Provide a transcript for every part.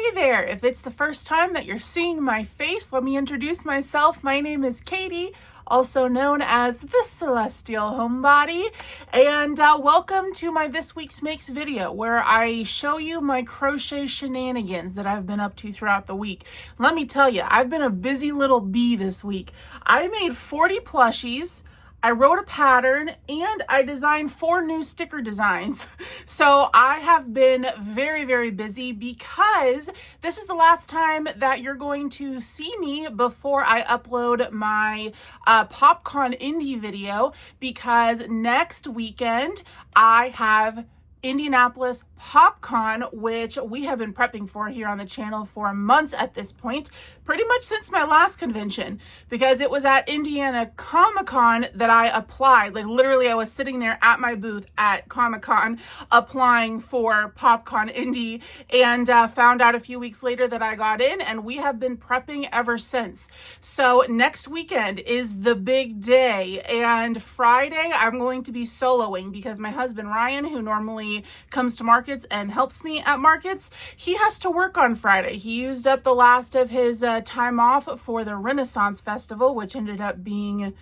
Hey there! If it's the first time that you're seeing my face, let me introduce myself. My name is Katie, also known as the Celestial Homebody, and welcome to my This Week's Makes video, where I show you my crochet shenanigans that I've been up to throughout the week. Let me tell you, I've been a busy little bee this week. I made 40 plushies, I wrote a pattern, and I designed 4 new sticker designs. So I have been very, very busy because this is the last time that you're going to see me before I upload my POPcon indie video, because next weekend I have Indianapolis POPcon, which we have been prepping for here on the channel for months at this point, pretty much since my last convention, because it was at Indiana Comic-Con that I applied. Like literally I was sitting there at my booth at Comic-Con applying for POPcon Indie, and found out a few weeks later that I got in, and we have been prepping ever since. So next weekend is the big day, and Friday I'm going to be soloing because my husband Ryan, who normally comes to markets and helps me at markets, he has to work on Friday. He used up the last of his time off for the Renaissance Festival, which ended up being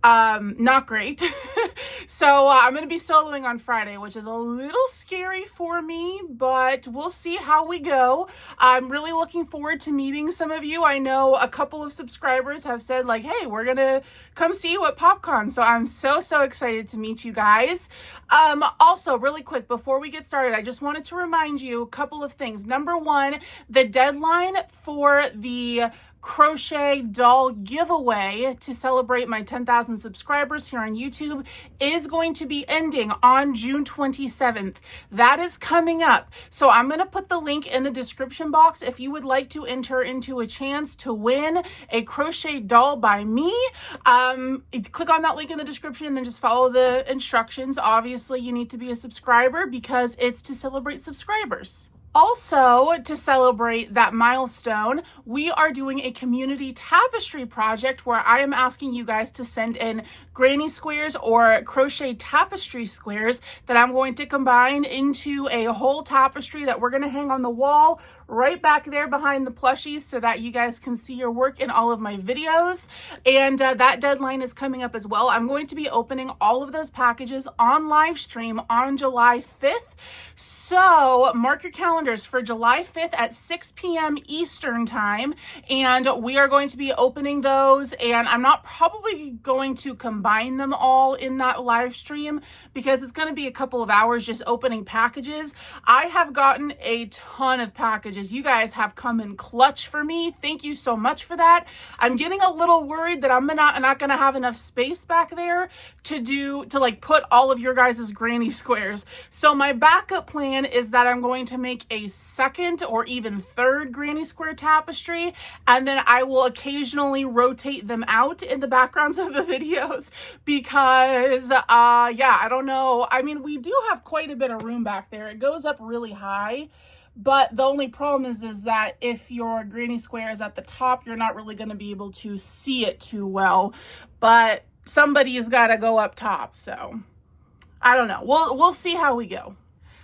not great. So I'm going to be soloing on Friday, which is a little scary for me, but we'll see how we go. I'm really looking forward to meeting some of you. I know a couple of subscribers have said like, hey, we're going to come see you at POPcon. So I'm so excited to meet you guys. Also, really quick, before we get started, I just wanted to remind you a couple of things. Number one, the deadline for the crochet doll giveaway to celebrate my 10,000 subscribers here on YouTube is going to be ending on June 27th. That is coming up. So I'm going to put the link in the description box if you would like to enter into a chance to win a crochet doll by me. Click on that link in the description and then just follow the instructions. Obviously, you need to be a subscriber because it's to celebrate subscribers. Also, to celebrate that milestone, we are doing a community tapestry project where I am asking you guys to send in granny squares or crochet tapestry squares that I'm going to combine into a whole tapestry that we're going to hang on the wall right back there behind the plushies so that you guys can see your work in all of my videos. And that deadline is coming up as well. I'm going to be opening all of those packages on live stream on July 5th. So mark your calendars for July 5th at 6 p.m. Eastern time. And we are going to be opening those. And I'm not probably going to combine them all in that live stream because it's going to be a couple of hours just opening packages. I have gotten a ton of packages. You guys have come in clutch for me. Thank you so much for that. I'm getting a little worried that I'm not going to have enough space back there to put all of your guys' granny squares. So my backup plan is that I'm going to make a second or even third granny square tapestry, and then I will occasionally rotate them out in the backgrounds of the videos because yeah, I don't know. I mean, we do have quite a bit of room back there. It goes up really high. But the only problem is that if your granny square is at the top, you're not really going to be able to see it too well. But somebody's got to go up top. So I don't know. We'll see how we go.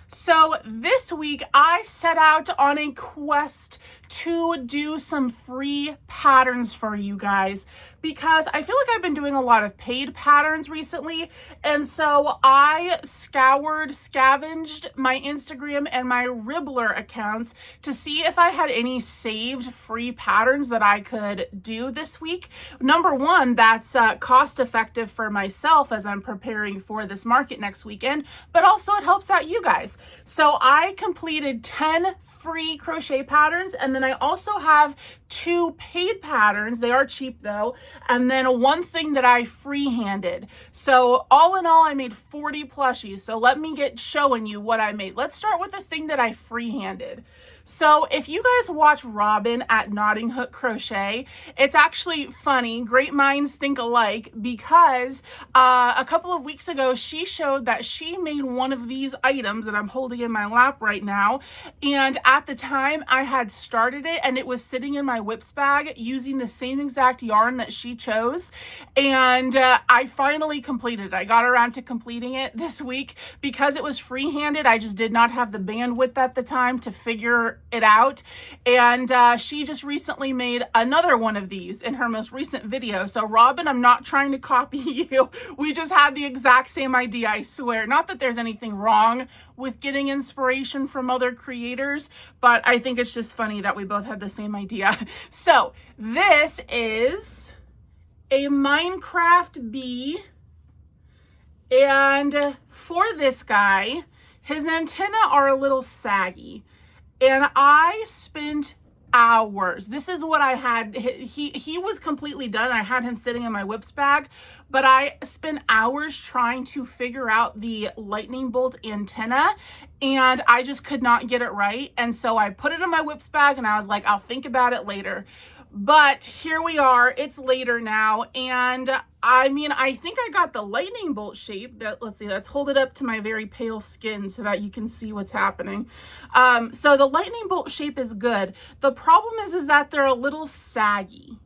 So this week I set out on a quest to do some free patterns for you guys because I feel like I've been doing a lot of paid patterns recently. And so I scavenged my Instagram and my Ribbler accounts to see if I had any saved free patterns that I could do this week. Number one, that's cost effective for myself as I'm preparing for this market next weekend, but also it helps out you guys. So I completed 10 free crochet patterns, and then I also have 2 paid patterns. They are cheap though. And then one thing that I freehanded. So all in all, I made 40 plushies. So let me get showing you what I made. Let's start with the thing that I freehanded. So if you guys watch Robin at Knotting Hook Crochet, it's actually funny. Great minds think alike, because a couple of weeks ago, she showed that she made one of these items that I'm holding in my lap right now. And at the time I had started it and it was sitting in my whips bag using the same exact yarn that she chose. And I finally completed it. I got around to completing it this week because it was free-handed. I just did not have the bandwidth at the time to figure figure it out. And she just recently made another one of these in her most recent video. So Robin, I'm not trying to copy you. We just had the exact same idea, I swear. Not that there's anything wrong with getting inspiration from other creators, but I think it's just funny that we both had the same idea. So this is a Minecraft bee. And for this guy, his antennae are a little saggy. And I spent hours. This is what I had. He was completely done. I had him sitting in my whips bag, but I spent hours trying to figure out the lightning bolt antenna, and I just could not get it right. And so I put it in my whips bag and I was like, I'll think about it later. But here we are, it's later now, and I mean, I think I got the lightning bolt shape. Let's see, let's hold it up to my very pale skin so that you can see what's happening. So the lightning bolt shape is good. The problem is that they're a little saggy.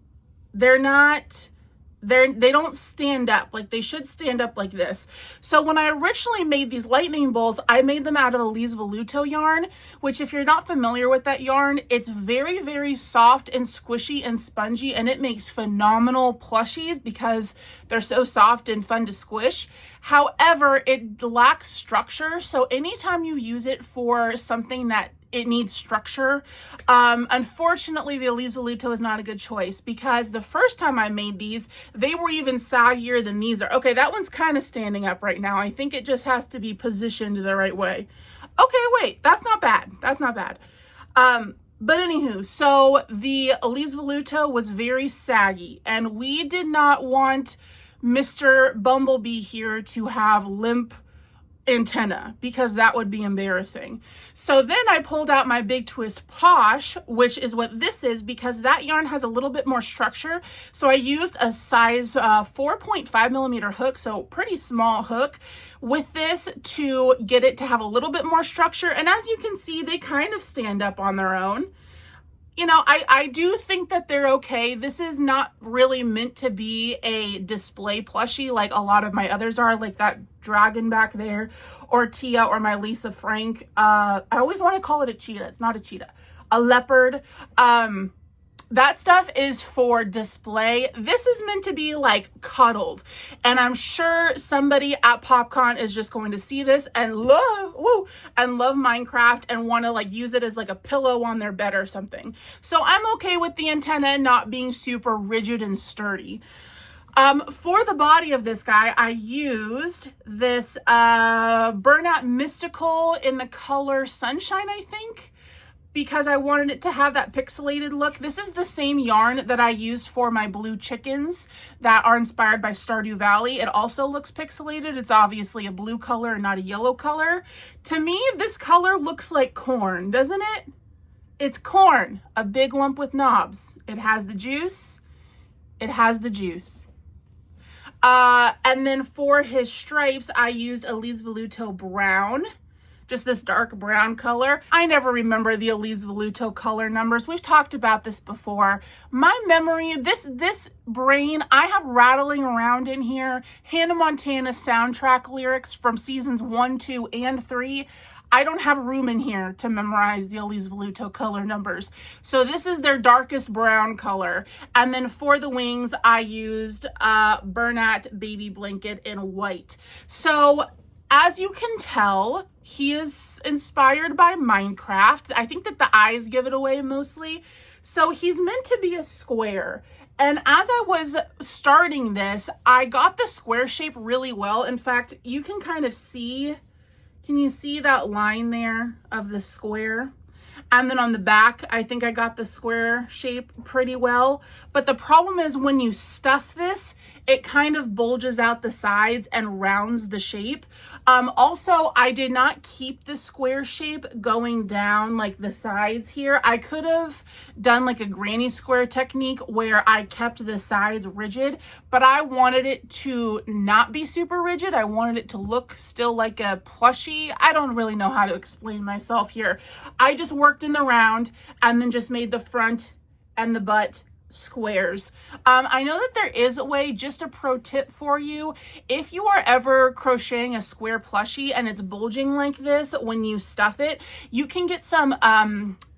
They don't stand up like they should stand up like this. So when I originally made these lightning bolts, I made them out of Elise Voluto yarn, which if you're not familiar with that yarn, it's very, very soft and squishy and spongy, and it makes phenomenal plushies because they're so soft and fun to squish. However, it lacks structure. So anytime you use it for something that it needs structure, unfortunately, the Elise Voluto is not a good choice because the first time I made these, they were even saggier than these are. Okay, that one's kind of standing up right now. I think it just has to be positioned the right way. Okay, wait, that's not bad. That's not bad. But anywho, so the Elise Voluto was very saggy, and we did not want Mr. Bumblebee here to have limp antenna because that would be embarrassing. So then I pulled out my Big Twist Posh, which is what this is, because that yarn has a little bit more structure. So I used a size 4.5 millimeter hook, so pretty small hook with this to get it to have a little bit more structure. And as you can see, they kind of stand up on their own. You know, I do think that they're okay. This is not really meant to be a display plushie like a lot of my others are, like that dragon back there, or Tia, or my Lisa Frank. I always want to call it a cheetah. It's not a cheetah. A leopard. That stuff is for display. This is meant to be like cuddled. And I'm sure somebody at POPcon is just going to see this and love Minecraft and want to like use it as like a pillow on their bed or something. So I'm okay with the antenna not being super rigid and sturdy. For the body of this guy, I used this Burnout Mystical in the color Sunshine, I think, because I wanted it to have that pixelated look. This is the same yarn that I use for my blue chickens that are inspired by Stardew Valley. It also looks pixelated. It's obviously a blue color and not a yellow color. To me, this color looks like corn, doesn't it? It's corn, a big lump with knobs. It has the juice. It has the juice. And then for his stripes, I used Elise Voluto Brown. Just this dark brown color. I never remember the Elise Voluto color numbers. We've talked about this before. My memory, this brain, I have rattling around in here Hannah Montana soundtrack lyrics from seasons 1, 2, and 3. I don't have room in here to memorize the Elise Voluto color numbers. So this is their darkest brown color. And then for the wings, I used Burnout Baby Blanket in white. So as you can tell, he is inspired by Minecraft. I think that the eyes give it away mostly. So he's meant to be a square. And as I was starting this, I got the square shape really well. In fact, you can kind of see, can you see that line there of the square? And then on the back, I think I got the square shape pretty well. But the problem is when you stuff this, it kind of bulges out the sides and rounds the shape. Also, I did not keep the square shape going down like the sides here. I could have done like a granny square technique where I kept the sides rigid, but I wanted it to not be super rigid. I wanted it to look still like a plushie. I don't really know how to explain myself here. I just worked in the round and then just made the front and the butt squares. I know that there is a way, just a pro tip for you. If you are ever crocheting a square plushie and it's bulging like this when you stuff it, you can get some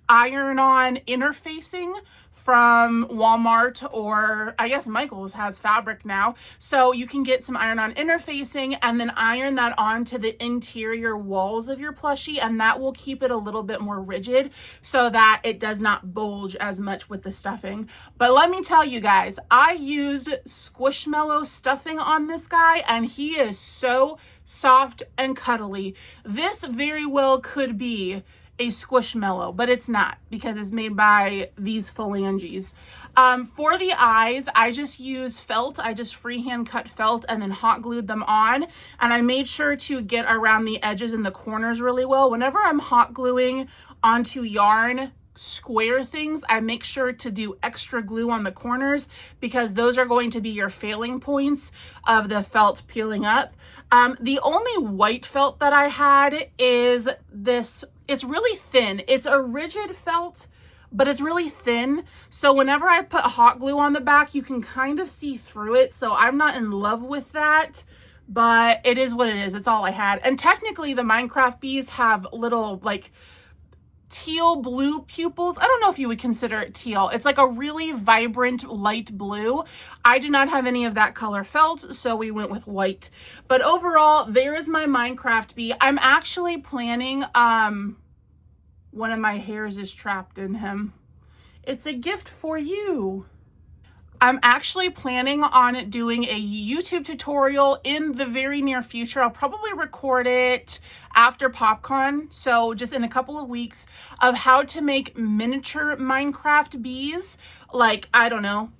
iron-on interfacing from Walmart, or I guess Michael's has fabric now. So you can get some iron-on interfacing and then iron that onto the interior walls of your plushie, and that will keep it a little bit more rigid so that it does not bulge as much with the stuffing. But let me tell you guys, I used Squishmallow stuffing on this guy, and he is so soft and cuddly. This very well could be a Squishmallow, but it's not, because it's made by these phalanges. For the eyes, I just use felt. I just freehand cut felt and then hot glued them on, and I made sure to get around the edges and the corners really well. Whenever I'm hot gluing onto yarn square things, I make sure to do extra glue on the corners, because those are going to be your failing points of the felt peeling up. The only white felt that I had is this. It's really thin. It's a rigid felt, but it's really thin. So whenever I put hot glue on the back, you can kind of see through it. So I'm not in love with that, but it is what it is. It's all I had. And technically the Minecraft bees have little like teal blue pupils. I don't know if you would consider it teal. It's like a really vibrant light blue. I do not have any of that color felt, so we went with white. But overall, there is my Minecraft bee. I'm actually planning, one of my hairs is trapped in him. It's a gift for you. I'm actually planning on doing a YouTube tutorial in the very near future. I'll probably record it after POPcon, so just in a couple of weeks, of how to make miniature Minecraft bees, like, I don't know,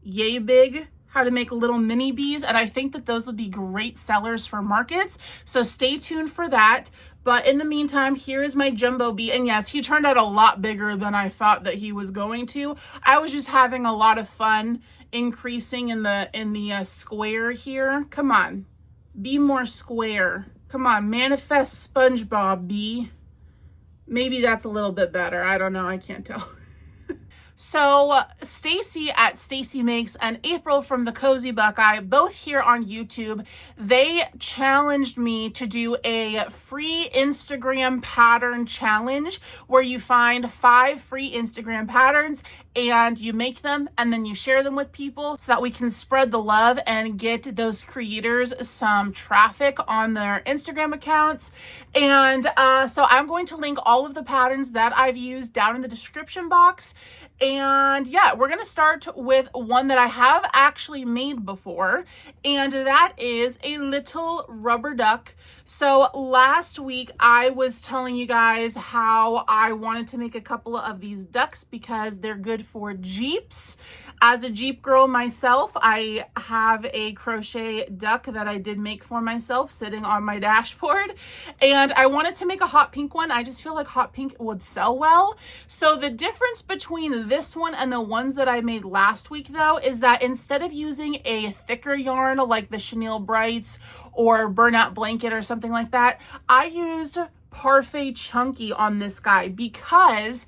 yay big, how to make little mini bees, and I think that those would be great sellers for markets, so stay tuned for that. But in the meantime, here is my jumbo bee, and yes, he turned out a lot bigger than I thought that he was going to. I was just having a lot of fun increasing in the square here. Come on, be more square. Come on, manifest SpongeBob bee. Maybe that's a little bit better. I don't know, I can't tell. So Stacy at Stacy Makes and April from the Cozy Buckeye, both here on YouTube, they challenged me to do a free Instagram pattern challenge where you find 5 free Instagram patterns and you make them and then you share them with people so that we can spread the love and get those creators some traffic on their Instagram accounts. And so I'm going to link all of the patterns that I've used down in the description box. And yeah, we're going to start with one that I have actually made before, and that is a little rubber duck. So last week I was telling you guys how I wanted to make a couple of these ducks because they're good for Jeeps. As a Jeep girl myself, I have a crochet duck that I did make for myself sitting on my dashboard, and I wanted to make a hot pink one. I just feel like hot pink would sell well. So the difference between this one and the ones that I made last week though is that instead of using a thicker yarn like the Chenille Brights or Burnout Blanket or something like that, I used Parfait Chunky on this guy because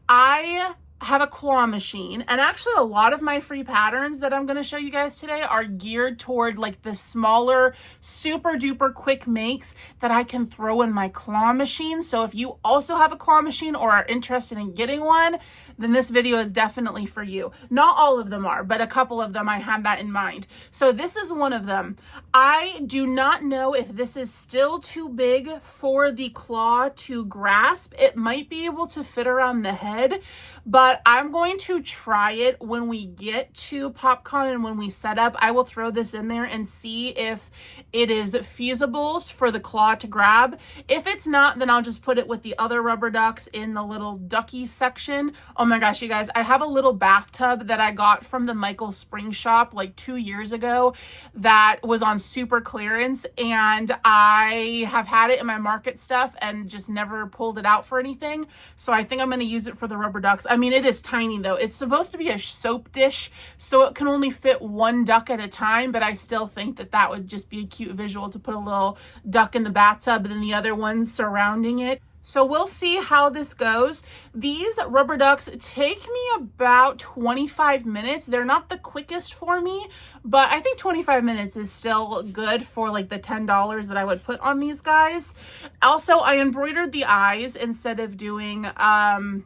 I have a claw machine, and actually a lot of my free patterns that I'm going to show you guys today are geared toward like the smaller super duper quick makes that I can throw in my claw machine. So if you also have a claw machine or are interested in getting one, then this video is definitely for you. Not all of them are, but a couple of them I had that in mind. So this is one of them. I do not know if this is still too big for the claw to grasp. It might be able to fit around the head, but I'm going to try it when we get to POPcon and when we set up. I will throw this in there and see if it is feasible for the claw to grab. If it's not, then I'll just put it with the other rubber ducks in the little ducky section. Oh my gosh, you guys, I have a little bathtub that I got from the Michael Spring shop like 2 years ago that was on super clearance, and I have had it in my market stuff and just never pulled it out for anything. So I think I'm going to use it for the rubber ducks. I mean, it is tiny though. It's supposed to be a soap dish, so it can only fit one duck at a time, but I still think that that would just be a cute visual to put a little duck in the bathtub and then the other ones surrounding it. So we'll see how this goes. These rubber ducks take me about 25 minutes. They're not the quickest for me, but I think 25 minutes is still good for like the $10 that I would put on these guys. Also, I embroidered the eyes instead of doing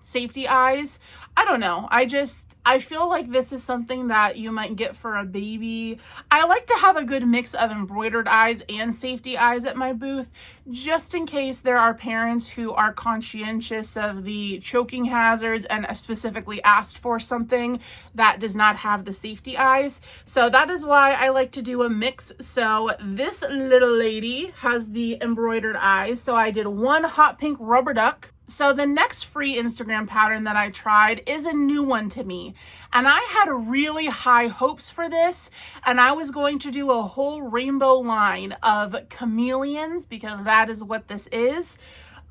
safety eyes. I don't know. I feel like this is something that you might get for a baby. I like to have a good mix of embroidered eyes and safety eyes at my booth, just in case there are parents who are conscientious of the choking hazards and specifically asked for something that does not have the safety eyes. So that is why I like to do a mix. So this little lady has the embroidered eyes. So I did one hot pink rubber duck. So the next free Instagram pattern that I tried is a new one to me, and I had really high hopes for this, and I was going to do a whole rainbow line of chameleons because that is what this is.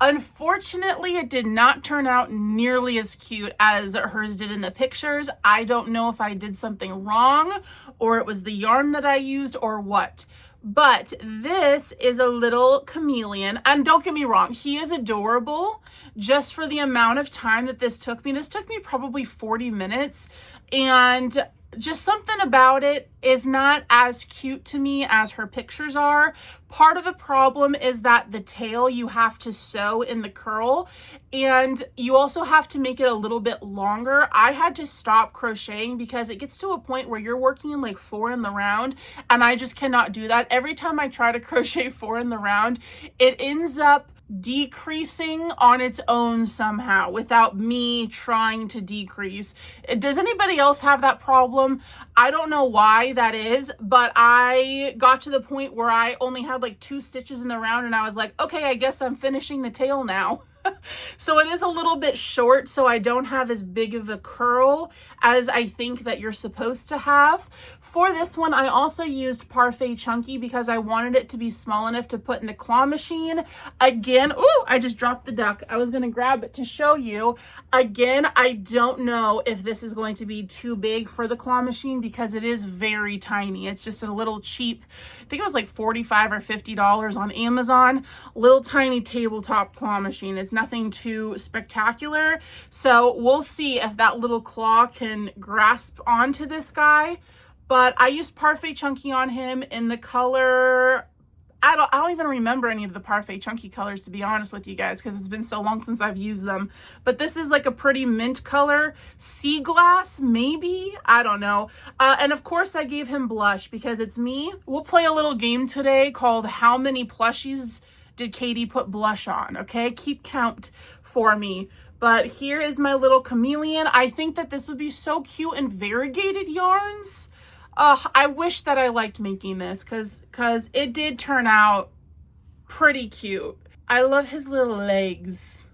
Unfortunately, it did not turn out nearly as cute as hers did in the pictures. I don't know if I did something wrong or it was the yarn that I used or what. But this is a little chameleon, and don't get me wrong, he is adorable just for the amount of time that this took me. This took me probably 40 minutes, and just something about it is not as cute to me as her pictures are. Part of the problem is that the tail you have to sew in the curl, and you also have to make it a little bit longer. I had to stop crocheting because it gets to a point where you're working in like 4 in the round, and I just cannot do that. Every time I try to crochet 4 in the round, it ends up decreasing on its own somehow without me trying to decrease. Does anybody else have that problem? I don't know why that is, but I got to the point where I only had like 2 stitches in the round, and I was like, okay, I guess I'm finishing the tail now. So it is a little bit short, so I don't have as big of a curl as I think that you're supposed to have. For this one, I also used Parfait Chunky because I wanted it to be small enough to put in the claw machine. Again, ooh, I just dropped the duck. I was going to grab it to show you. Again, I don't know if this is going to be too big for the claw machine because it is very tiny. It's just a little cheap. I think it was like $45 or $50 on Amazon. Little tiny tabletop claw machine. It's nothing too spectacular. So we'll see if that little claw can grasp onto this guy. But I used Parfait Chunky on him in the color, I don't even remember any of the Parfait Chunky colors, to be honest with you guys, because it's been so long since I've used them. But this is like a pretty mint color. Sea glass, maybe? I don't know. And of course I gave him blush because it's me. We'll play a little game today called How Many Plushies Did Katie Put Blush On? Okay, keep count for me. But here is my little chameleon. I think that this would be so cute in variegated yarns. I wish that I liked making this because it did turn out pretty cute. I love his little legs.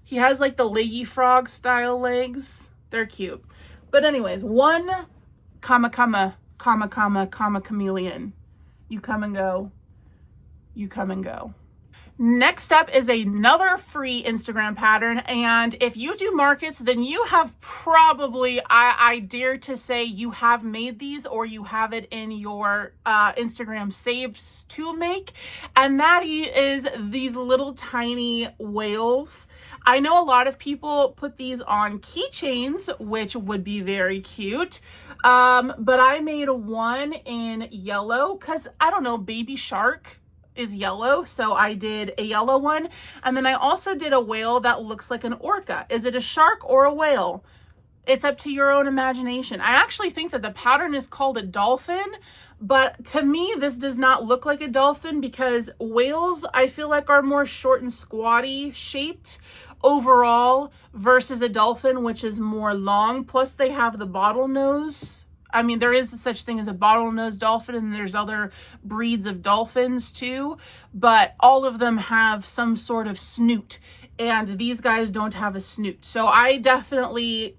He has like the leggy frog style legs. They're cute. But anyways, one comma chameleon. You come and go. You come and go. Next up is another free Instagram pattern, and if you do markets, then you have probably, I dare to say, you have made these or you have it in your Instagram saves to make, and that is these little tiny whales. I know a lot of people put these on keychains, which would be very cute, but I made one in yellow because, I don't know, baby shark is yellow, so I did a yellow one. And then I also did a whale that looks like an orca. Is it a shark or a whale? It's up to your own imagination. I actually think that the pattern is called a dolphin, but to me this does not look like a dolphin because whales I feel like are more short and squatty shaped overall versus a dolphin, which is more long. Plus they have the bottlenose. I mean, there is such thing as a bottlenose dolphin, and there's other breeds of dolphins too, but all of them have some sort of snoot, and these guys don't have a snoot. So I definitely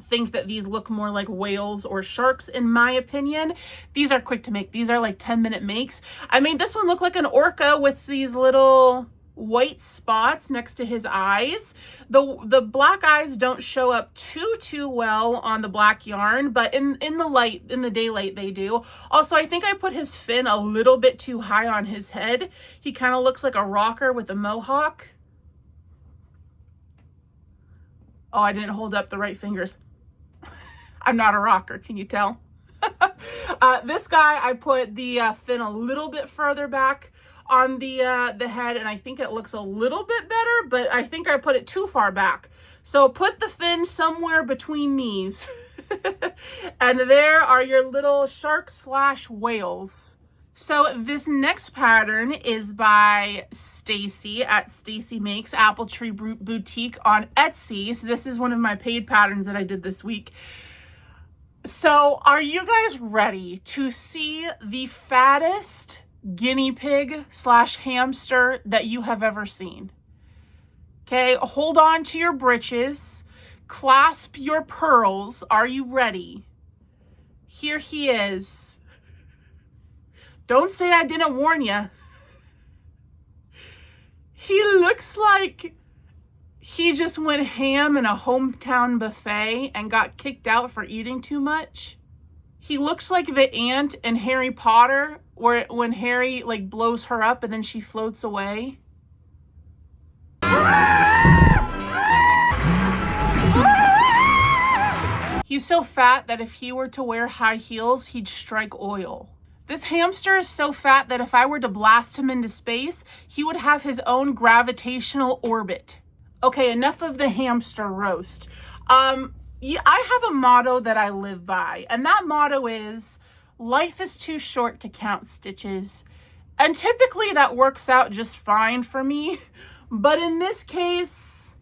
think that these look more like whales or sharks in my opinion. These are quick to make. These are like 10-minute makes. I made this one look like an orca with these little white spots next to his eyes. The black eyes don't show up too well on the black yarn, but in the daylight they do. Also, I think I put his fin a little bit too high on his head. He kind of looks like a rocker with a mohawk. Oh, I didn't hold up the right fingers. I'm not a rocker, can you tell? This guy, I put the fin a little bit further back on the head, and I think it looks a little bit better, but I think I put it too far back. So put the fin somewhere between these. And there are your little sharks / whales. So this next pattern is by Stacy at Stacy Makes Apple Tree Boutique on Etsy. So this is one of my paid patterns that I did this week. So are you guys ready to see the fattest guinea pig / hamster that you have ever seen? Okay, hold on to your britches, clasp your pearls. Are you ready? Here he is. Don't say I didn't warn you. He looks like he just went ham in a hometown buffet and got kicked out for eating too much. He looks like the ant in Harry Potter, where when Harry like blows her up and then she floats away. He's so fat that if he were to wear high heels, he'd strike oil. This hamster is so fat that if I were to blast him into space, he would have his own gravitational orbit. Okay, enough of the hamster roast. Yeah, I have a motto that I live by, and that motto is, life is too short to count stitches. And typically that works out just fine for me, but in this case,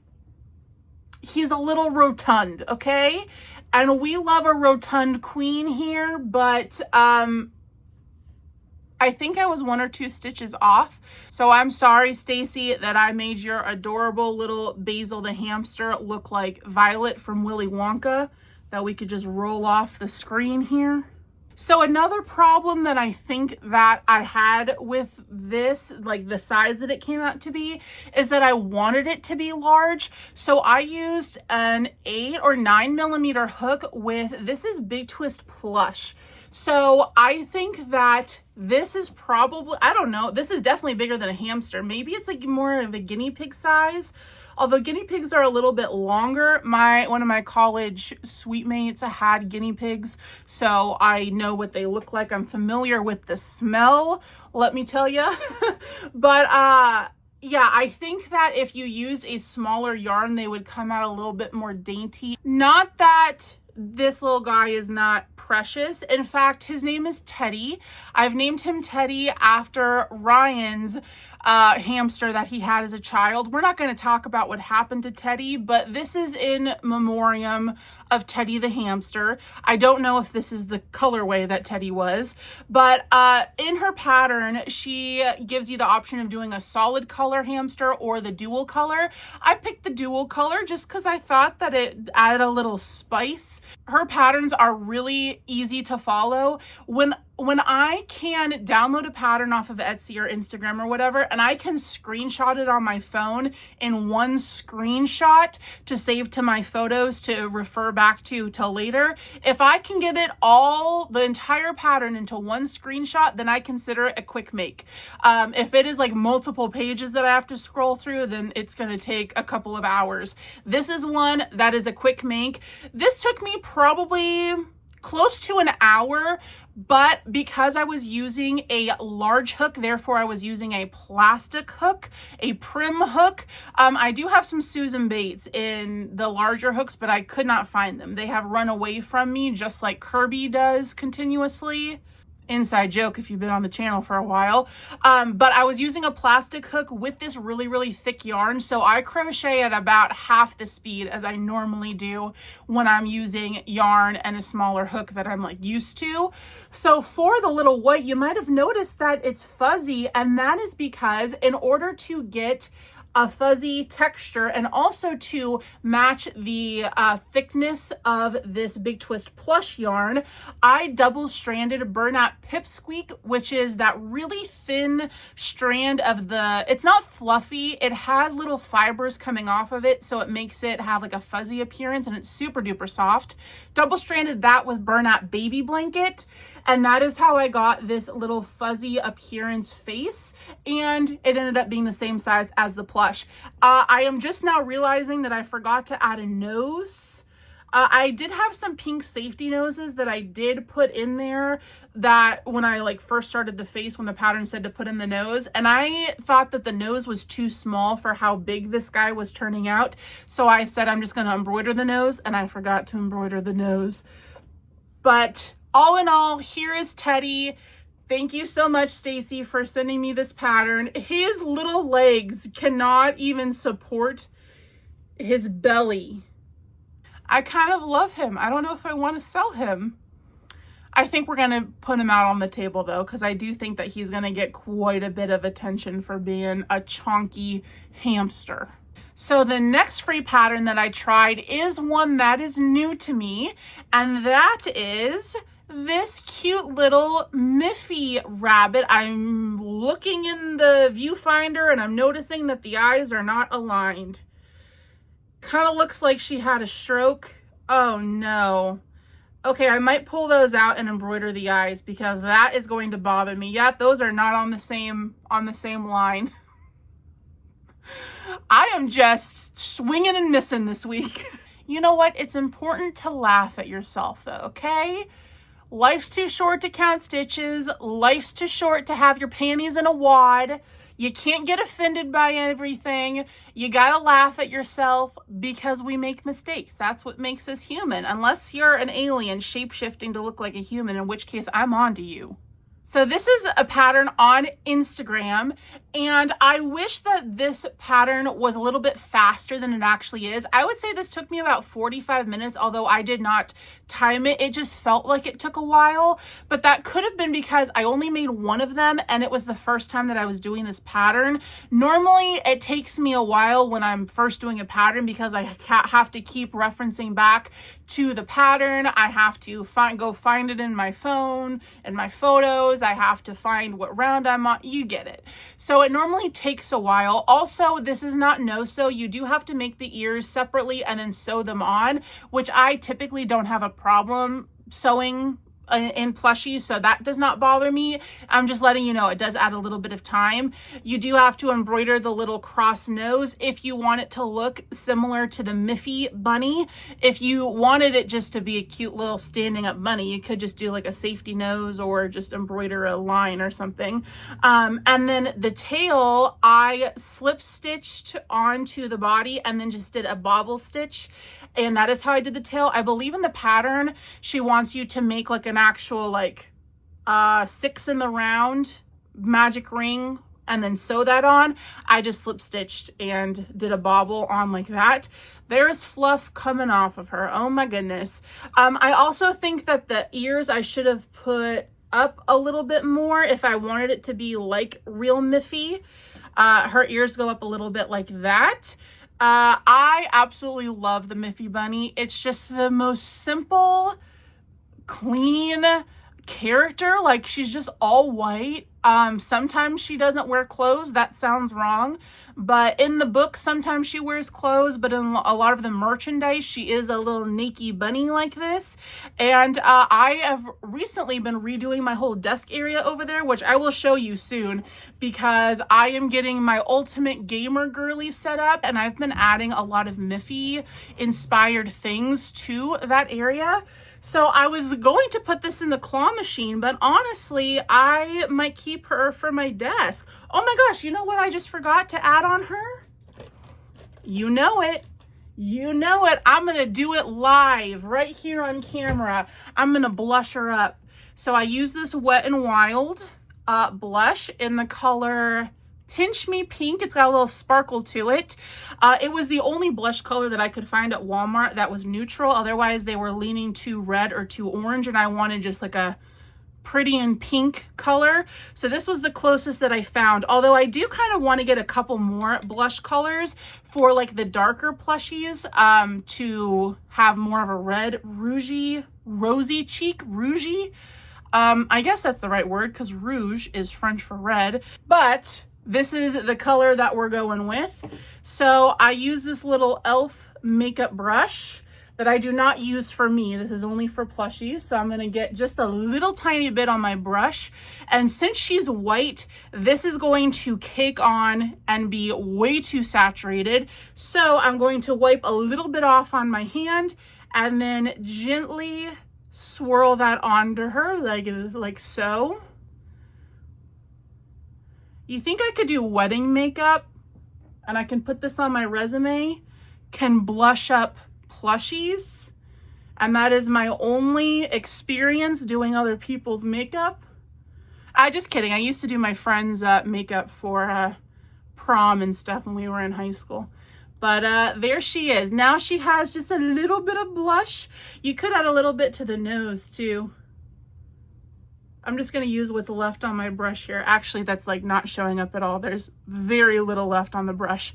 he's a little rotund, okay? And we love a rotund queen here, but I think I was 1 or 2 stitches off. So I'm sorry, Stacy, that I made your adorable little Basil the hamster look like Violet from Willy Wonka, that we could just roll off the screen here. So another problem that I think that I had with this, like the size that it came out to be, is that I wanted it to be large. So I used an 8 or 9 millimeter hook with, this is Big Twist Plush. So I think that this is probably, I don't know, this is definitely bigger than a hamster. Maybe it's like more of a guinea pig size. Although guinea pigs are a little bit longer. One of my college suite mates had guinea pigs, so I know what they look like. I'm familiar with the smell, let me tell you. But yeah, I think that if you use a smaller yarn, they would come out a little bit more dainty. Not that this little guy is not precious. In fact, his name is Teddy. I've named him Teddy after Ryan's hamster that he had as a child. We're not going to talk about what happened to Teddy, but this is in memoriam of Teddy the hamster. I don't know if this is the colorway that Teddy was, but in her pattern, she gives you the option of doing a solid color hamster or the dual color. I picked the dual color just because I thought that it added a little spice. Her patterns are really easy to follow. When I can download a pattern off of Etsy or Instagram or whatever, and I can screenshot it on my phone in one screenshot to save to my photos to refer back to later, if I can get it all, the entire pattern into one screenshot, then I consider it a quick make. If it is like multiple pages that I have to scroll through, then it's going to take a couple of hours. This is one that is a quick make. This took me probably close to an hour, but because I was using a large hook, therefore I was using a plastic hook, a prim hook. I do have some Susan Bates in the larger hooks, but I could not find them. They have run away from me, just like Kirby does continuously. Inside joke if you've been on the channel for a while. But I was using a plastic hook with this really, really thick yarn. So I crochet at about half the speed as I normally do when I'm using yarn and a smaller hook that I'm like used to. So for the little white, you might have noticed that it's fuzzy, and that is because in order to get a fuzzy texture and also to match the thickness of this Big Twist Plush yarn, I double stranded burnout pipsqueak, which is that really thin strand of the, it's not fluffy, it has little fibers coming off of it, so it makes it have like a fuzzy appearance, and it's super duper soft. Double stranded that with burnout baby blanket. And that is how I got this little fuzzy appearance face, and it ended up being the same size as the plush. I am just now realizing that I forgot to add a nose. I did have some pink safety noses that I did put in there, that when I like first started the face, when the pattern said to put in the nose, and I thought that the nose was too small for how big this guy was turning out. So I said, I'm just going to embroider the nose, and I forgot to embroider the nose. But all in all, here is Teddy. Thank you so much, Stacy, for sending me this pattern. His little legs cannot even support his belly. I kind of love him. I don't know if I want to sell him. I think we're going to put him out on the table though, because I do think that he's going to get quite a bit of attention for being a chonky hamster. So the next free pattern that I tried is one that is new to me, and that is this cute little Miffy rabbit. I'm looking in the viewfinder and I'm noticing that the eyes are not aligned. Kind of looks like she had a stroke. Oh no. Okay, I might pull those out and embroider the eyes, because that is going to bother me. Yeah, those are not on the same line. I am just swinging and missing this week. You know what? It's important to laugh at yourself though, okay? Life's too short to count stitches. Life's too short to have your panties in a wad. You can't get offended by everything. You gotta laugh at yourself, because we make mistakes. That's what makes us human. Unless you're an alien shape-shifting to look like a human, in which case I'm on to you. So this is a pattern on Instagram, and I wish that this pattern was a little bit faster than it actually is. I would say this took me about 45 minutes, although I did not time it. It just felt like it took a while, but that could have been because I only made one of them, and it was the first time that I was doing this pattern. Normally, it takes me a while when I'm first doing a pattern, because I have to keep referencing back to the pattern. I have to go find it in my phone and my photos. I have to find what round I'm on. You get it. So it normally takes a while. Also, this is not no-sew. You do have to make the ears separately and then sew them on, which I typically don't have a problem sewing in plushies, so that does not bother me. I'm just letting you know it does add a little bit of time. You do have to embroider the little cross nose if you want it to look similar to the Miffy bunny. If you wanted it just to be a cute little standing up bunny, you could just do like a safety nose or just embroider a line or something. And then the tail, I slip stitched onto the body and then just did a bobble stitch. And that is how I did the tail. I believe in the pattern, she wants you to make like an actual like 6 in the round magic ring and then sew that on. I just slip stitched and did a bobble on like that. There's fluff coming off of her. Oh my goodness. I also think that the ears I should have put up a little bit more if I wanted it to be like real Miffy. Her ears go up a little bit like that. I absolutely love the Miffy bunny. It's just the most simple, clean character. Like, she's just all white. Sometimes she doesn't wear clothes. That sounds wrong, but in the book sometimes she wears clothes, but in a lot of the merchandise she is a little naked bunny like this. And I have recently been redoing my whole desk area over there, which I will show you soon, because I am getting my ultimate gamer girly set up, and I've been adding a lot of Miffy inspired things to that area. So I was going to put this in the claw machine, but honestly, I might keep her for my desk. Oh my gosh, you know what I just forgot to add on her? You know it. You know it. I'm going to do it live right here on camera. I'm going to blush her up. So I use this Wet n Wild blush in the color Pinch Me Pink. It's got a little sparkle to it. It was the only blush color that I could find at Walmart that was neutral. Otherwise, they were leaning too red or too orange, and I wanted just like a pretty and pink color. So this was the closest that I found. Although I do kind of want to get a couple more blush colors for like the darker plushies to have more of a red, rosy cheek, rougey. I guess that's the right word, because rouge is French for red. But this is the color that we're going with. So I use this little e.l.f. makeup brush that I do not use for me. This is only for plushies. So I'm going to get just a little tiny bit on my brush. And since she's white, this is going to cake on and be way too saturated. So I'm going to wipe a little bit off on my hand and then gently swirl that onto her like so. You think I could do wedding makeup and I can put this on my resume, can blush up plushies, and that is my only experience doing other people's makeup? Just kidding. I used to do my friends' makeup for prom and stuff when we were in high school. But there she is. Now she has just a little bit of blush. You could add a little bit to the nose too. I'm just going to use what's left on my brush here. Actually, that's like not showing up at all. There's very little left on the brush.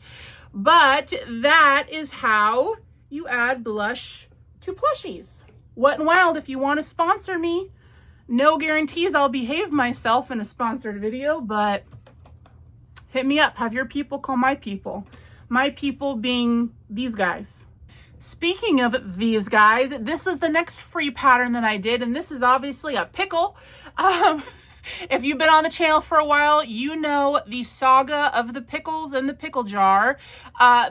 But that is how you add blush to plushies. Wet n Wild, if you want to sponsor me, no guarantees I'll behave myself in a sponsored video, but hit me up. Have your people call my people. My people being these guys. Speaking of these guys, this is the next free pattern that I did, and this is obviously a pickle. If you've been on the channel for a while, you know the saga of the pickles in the pickle jar.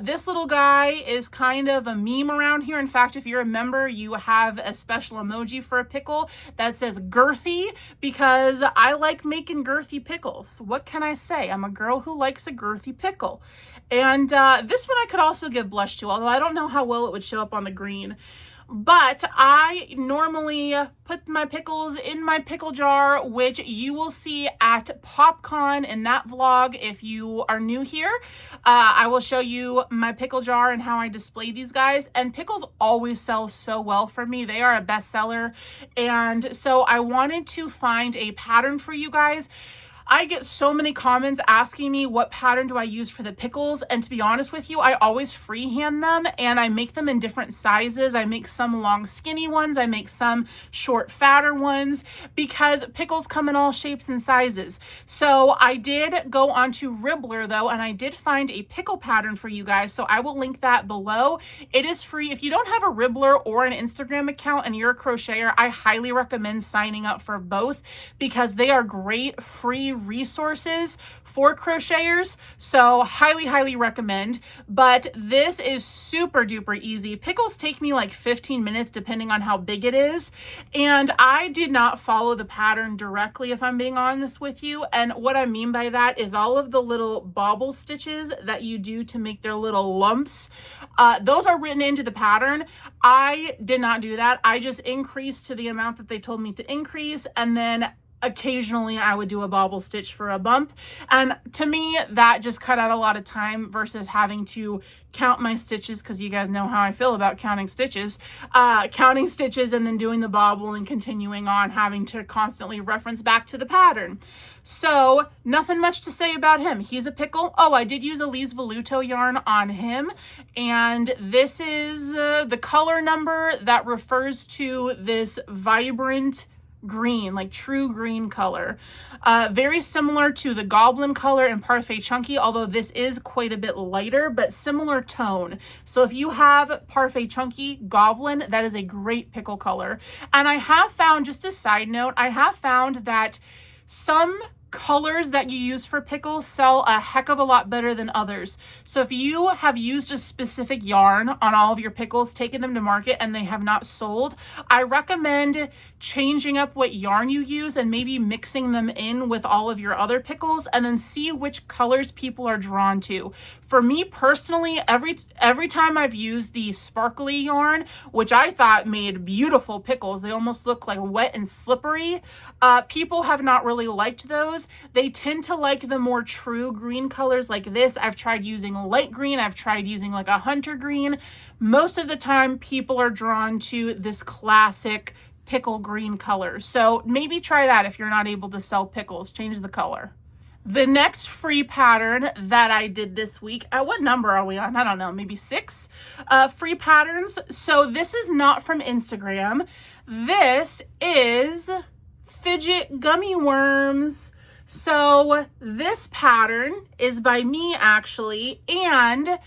This little guy is kind of a meme around here. In fact, if you're a member, you have a special emoji for a pickle that says girthy, because I like making girthy pickles. What can I say? I'm a girl who likes a girthy pickle. And this one I could also give blush to, although I don't know how well it would show up on the green. But I normally put my pickles in my pickle jar, which you will see at POPcon in that vlog. If you are new here, I will show you my pickle jar and how I display these guys. And pickles always sell so well for me. They are a bestseller. And so I wanted to find a pattern for you guys. I get so many comments asking me what pattern do I use for the pickles, and to be honest with you, I always freehand them and I make them in different sizes. I make some long skinny ones, I make some short fatter ones, because pickles come in all shapes and sizes. So I did go onto Ribbler though, and I did find a pickle pattern for you guys, so I will link that below. It is free. If you don't have a Ribbler or an Instagram account and you're a crocheter, I highly recommend signing up for both, because they are great free resources for crocheters. So highly recommend. But this is super duper easy. Pickles take me like 15 minutes depending on how big it is, and I did not follow the pattern directly, if I'm being honest with you. And what I mean by that is all of the little bobble stitches that you do to make their little lumps, those are written into the pattern. I did not do that. I just increased to the amount that they told me to increase, and then occasionally I would do a bobble stitch for a bump. And to me, that just cut out a lot of time versus having to count my stitches, because you guys know how I feel about counting stitches and then doing the bobble and continuing on, having to constantly reference back to the pattern. So nothing much to say about him. He's a pickle. Oh, I did use a Lee's Voluto yarn on him, and this is the color number that refers to this vibrant green, like true green color. Very similar to the Goblin color in Parfait Chunky, although this is quite a bit lighter, but similar tone. So if you have Parfait Chunky Goblin, that is a great pickle color. And I have found, just a side note, I have found that some colors that you use for pickles sell a heck of a lot better than others. So if you have used a specific yarn on all of your pickles, taken them to market, and they have not sold, I recommend changing up what yarn you use and maybe mixing them in with all of your other pickles, and then see which colors people are drawn to. For me personally, every time I've used the sparkly yarn, which I thought made beautiful pickles, they almost look like wet and slippery, people have not really liked those. They tend to like the more true green colors like this. I've tried using light green, I've tried using like a hunter green. Most of the time people are drawn to this classic pickle green color. So maybe try that if you're not able to sell pickles, change the color. The next free pattern that I did this week, what number are we on? I don't know, maybe 6 free patterns. So this is not from Instagram. This is fidget gummy worms. So this pattern is by me actually, and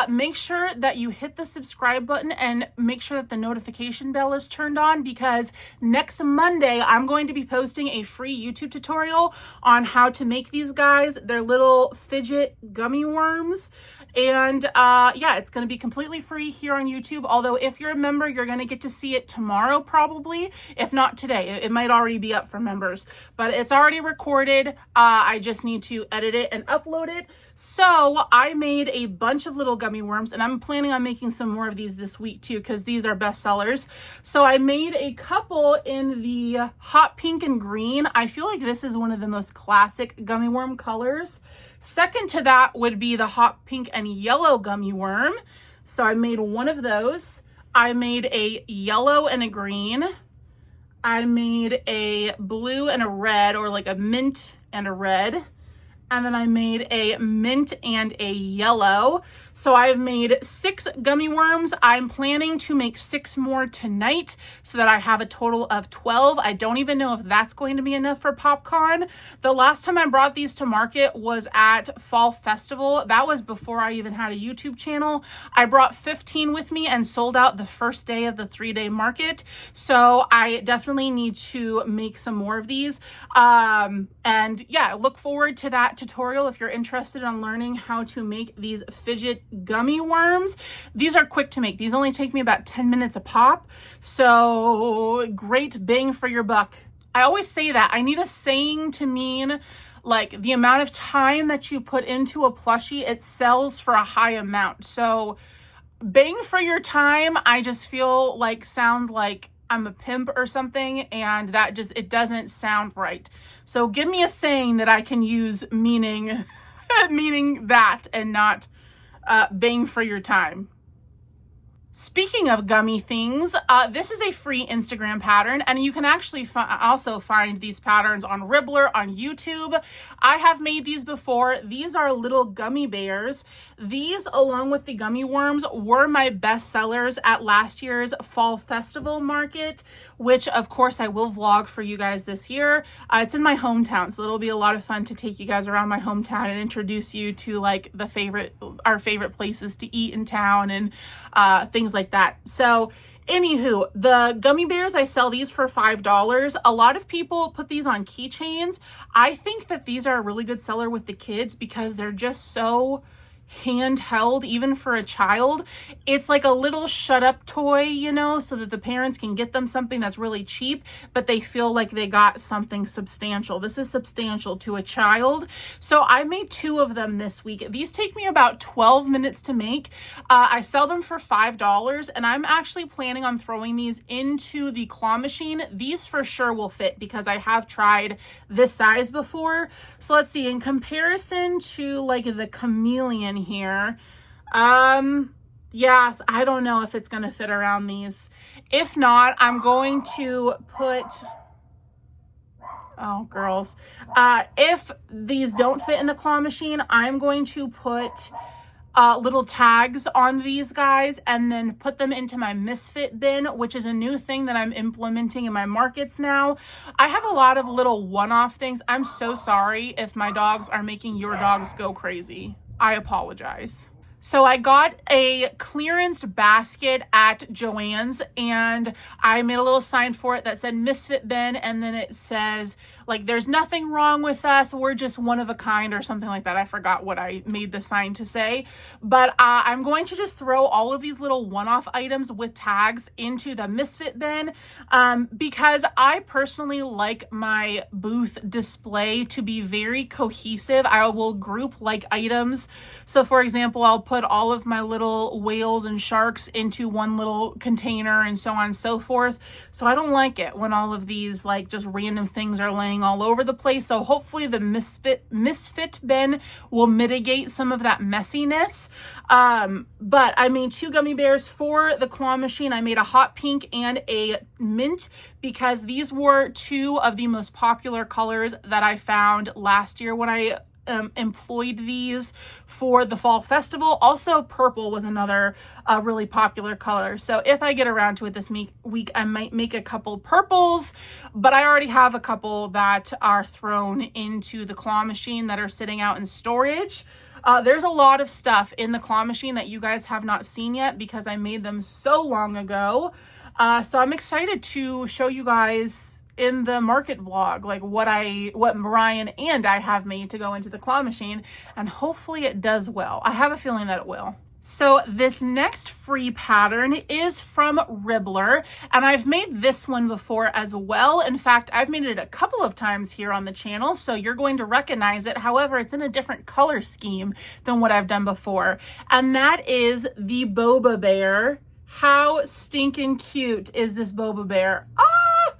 make sure that you hit the subscribe button and make sure that the notification bell is turned on, because next Monday I'm going to be posting a free YouTube tutorial on how to make these guys. They're little fidget gummy worms. And yeah, it's going to be completely free here on YouTube. Although if you're a member, you're going to get to see it tomorrow probably, if not today. It might already be up for members, but it's already recorded. I just need to edit it and upload it. So I made a bunch of little gummy worms, and I'm planning on making some more of these this week too, because these are best sellers. So I made a couple in the hot pink and green. I feel like this is one of the most classic gummy worm colors. Second to that would be the hot pink and yellow gummy worm. So I made one of those. I made a yellow and a green. I made a blue and a red, or like a mint and a red. And then I made a mint and a yellow. So I've made 6 gummy worms. I'm planning to make 6 more tonight so that I have a total of 12. I don't even know if that's going to be enough for POPcon. The last time I brought these to market was at Fall Festival. That was before I even had a YouTube channel. I brought 15 with me and sold out the first day of the 3-day market. So I definitely need to make some more of these. And yeah, look forward to that tutorial if you're interested in learning how to make these fidget gummy worms. These are quick to make. These only take me about 10 minutes a pop. So great bang for your buck. I always say that. I need a saying to mean like the amount of time that you put into a plushie, it sells for a high amount. So bang for your time, I just feel like sounds like I'm a pimp or something, and that just, it doesn't sound right. So give me a saying that I can use meaning meaning that, and not bang for your time. Speaking of gummy things, this is a free Instagram pattern, and you can actually also find these patterns on Ribbler on YouTube. I have made these before. These are little gummy bears. These, along with the gummy worms, were my best sellers at last year's Fall Festival market, which of course I will vlog for you guys this year. It's in my hometown, so it'll be a lot of fun to take you guys around my hometown and introduce you to like our favorite places to eat in town and things like that. So anywho, the gummy bears, I sell these for $5. A lot of people put these on keychains. I think that these are a really good seller with the kids because they're just so handheld, even for a child. It's like a little shut up toy, you know, so that the parents can get them something that's really cheap, but they feel like they got something substantial. This is substantial to a child. So I made 2 of them this week. These take me about 12 minutes to make. I sell them for $5, and I'm actually planning on throwing these into the claw machine. These for sure will fit because I have tried this size before. So let's see, in comparison to like the chameleon here, yes, I don't know if it's gonna fit around these. If not, I'm going to put, oh girls, if these don't fit in the claw machine, I'm going to put little tags on these guys and then put them into my misfit bin, which is a new thing that I'm implementing in my markets now. I have a lot of little one-off things. I'm so sorry if my dogs are making your dogs go crazy. I apologize. So I got a clearance basket at Joann's, and I made a little sign for it that said Misfit Bin, and then it says like, there's nothing wrong with us, we're just one of a kind, or something like that. I forgot what I made the sign to say, but I'm going to just throw all of these little one-off items with tags into the Misfit Bin, because I personally like my booth display to be very cohesive. I will group like items. So for example, I'll put all of my little whales and sharks into one little container and so on and so forth. So I don't like it when all of these like just random things are laying all over the place. So hopefully the misfit bin will mitigate some of that messiness. But I made 2 gummy bears for the claw machine. I made a hot pink and a mint because these were 2 of the most popular colors that I found last year when I employed these for the Fall Festival. Also, purple was another really popular color. So if I get around to it this week, I might make a couple purples, but I already have a couple that are thrown into the claw machine that are sitting out in storage. There's a lot of stuff in the claw machine that you guys have not seen yet because I made them so long ago. So I'm excited to show you guys in the market vlog, like what Marian and I have made to go into the claw machine, and hopefully it does well. I have a feeling that it will. So this next free pattern is from Ribbler, and I've made this one before as well. In fact, I've made it a couple of times here on the channel, so you're going to recognize it. However, it's in a different color scheme than what I've done before, and that is the Boba Bear. How stinking cute is this Boba Bear? Ah!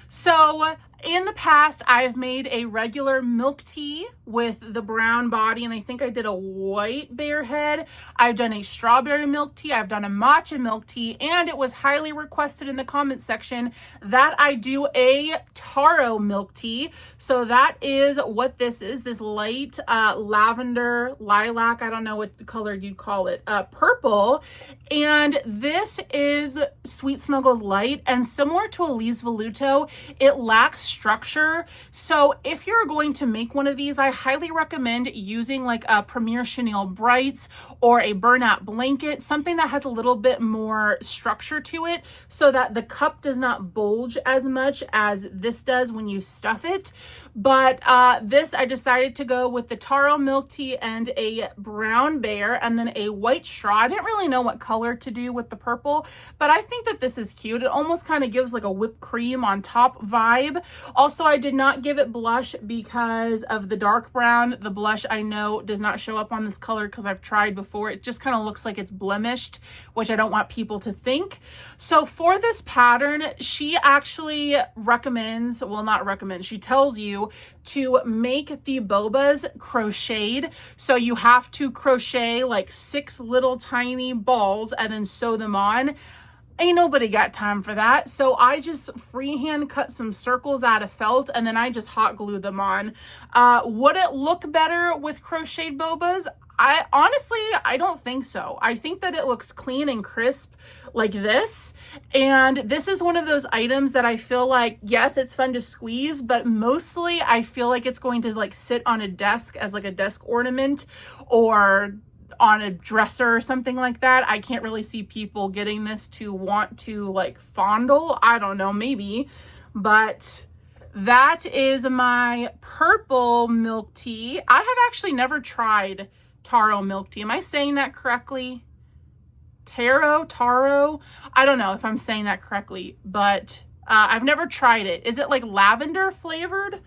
So in the past, I've made a regular milk tea with the brown body, and I think I did a white bear head. I've done a strawberry milk tea. I've done a matcha milk tea, and it was highly requested in the comment section that I do a taro milk tea. So that is what this is, this light lavender, lilac, I don't know what color you'd call it, purple. And this is Sweet Snuggles Light, and similar to Elise Voluto, it lacks structure. So if you're going to make one of these, I highly recommend using like a Premier Chenille Brights or a Bernat blanket, something that has a little bit more structure to it so that the cup does not bulge as much as this does when you stuff it. But this, I decided to go with the taro milk tea and a brown bear and then a white straw. I didn't really know what color to do with the purple, but I think that this is cute. It almost kind of gives like a whipped cream on top vibe. Also, I did not give it blush because of the dark brown. The blush, I know, does not show up on this color because I've tried before. It just kind of looks like it's blemished, which I don't want people to think. So for this pattern, she actually recommends, well, not recommends, she tells you to make the bobas crocheted. So you have to crochet like 6 little tiny balls and then sew them on. Ain't nobody got time for that. So I just freehand cut some circles out of felt and then I just hot glue them on. Would it look better with crocheted bobas? I don't think so. I think that it looks clean and crisp like this. And this is one of those items that I feel like, yes, it's fun to squeeze, but mostly I feel like it's going to like sit on a desk as like a desk ornament or on a dresser or something like that. I can't really see people getting this to want to like fondle. I don't know, maybe, but that is my purple milk tea. I have actually never tried taro milk tea. Am I saying that correctly? Taro? I don't know if I'm saying that correctly, but I've never tried it. Is it like lavender flavored?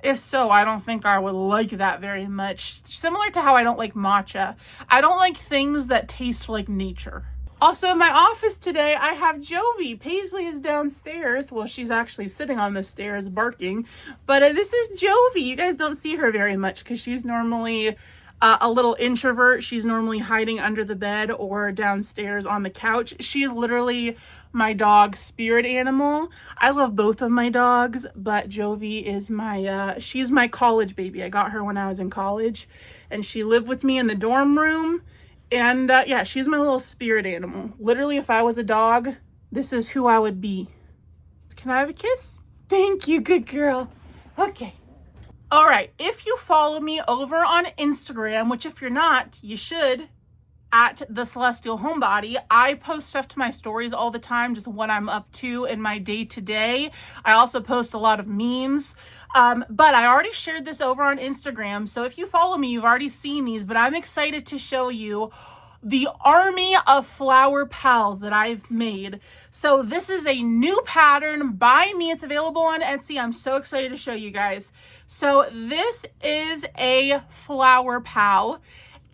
If so, I don't think I would like that very much. Similar to how I don't like matcha. I don't like things that taste like nature. Also, in my office today, I have Jovi. Paisley is downstairs. Well, she's actually sitting on the stairs barking. But this is Jovi. You guys don't see her very much because she's normally a little introvert. She's normally hiding under the bed or downstairs on the couch. She's literally my dog spirit animal. I love both of my dogs, but Jovi is my, she's my college baby. I got her when I was in college and she lived with me in the dorm room. And yeah, she's my little spirit animal. Literally, if I was a dog, this is who I would be. Can I have a kiss? Thank you, good girl. Okay. All right, if you follow me over on Instagram, which if you're not, you should, at The Celestial Homebody, I post stuff to my stories all the time, just what I'm up to in my day-to-day. I also post a lot of memes, but I already shared this over on Instagram, so if you follow me, you've already seen these, but I'm excited to show you the army of flower pals that I've made. So this is a new pattern by me. It's available on Etsy. I'm so excited to show you guys. So this is a flower pal.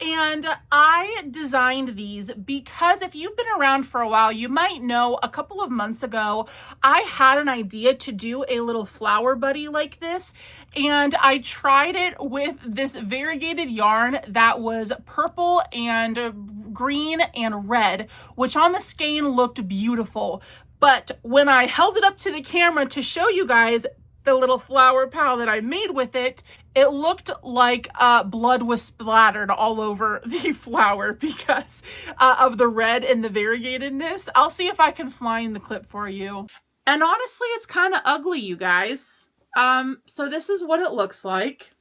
And I designed these because if you've been around for a while, you might know a couple of months ago, I had an idea to do a little flower buddy like this. And I tried it with this variegated yarn that was purple and green and red, which on the skein looked beautiful. But when I held it up to the camera to show you guys the little flower pal that I made with it, it looked like blood was splattered all over the flower because of the red and the variegatedness. I'll see if I can find the clip for you. And honestly, it's kind of ugly, you guys. So this is what it looks like.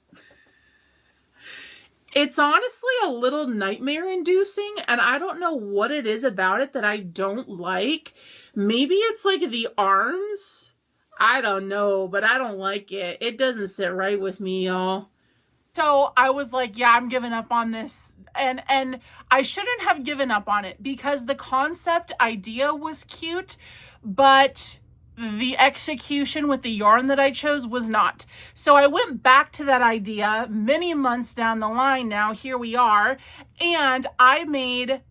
It's honestly a little nightmare inducing, and I don't know what it is about it that I don't like. Maybe it's like the arms. I don't know, but I don't like it. It doesn't sit right with me, y'all. So I was like, yeah, I'm giving up on this. And I shouldn't have given up on it because the concept idea was cute, but the execution with the yarn that I chose was not. So I went back to that idea many months down the line now. Here we are. And I made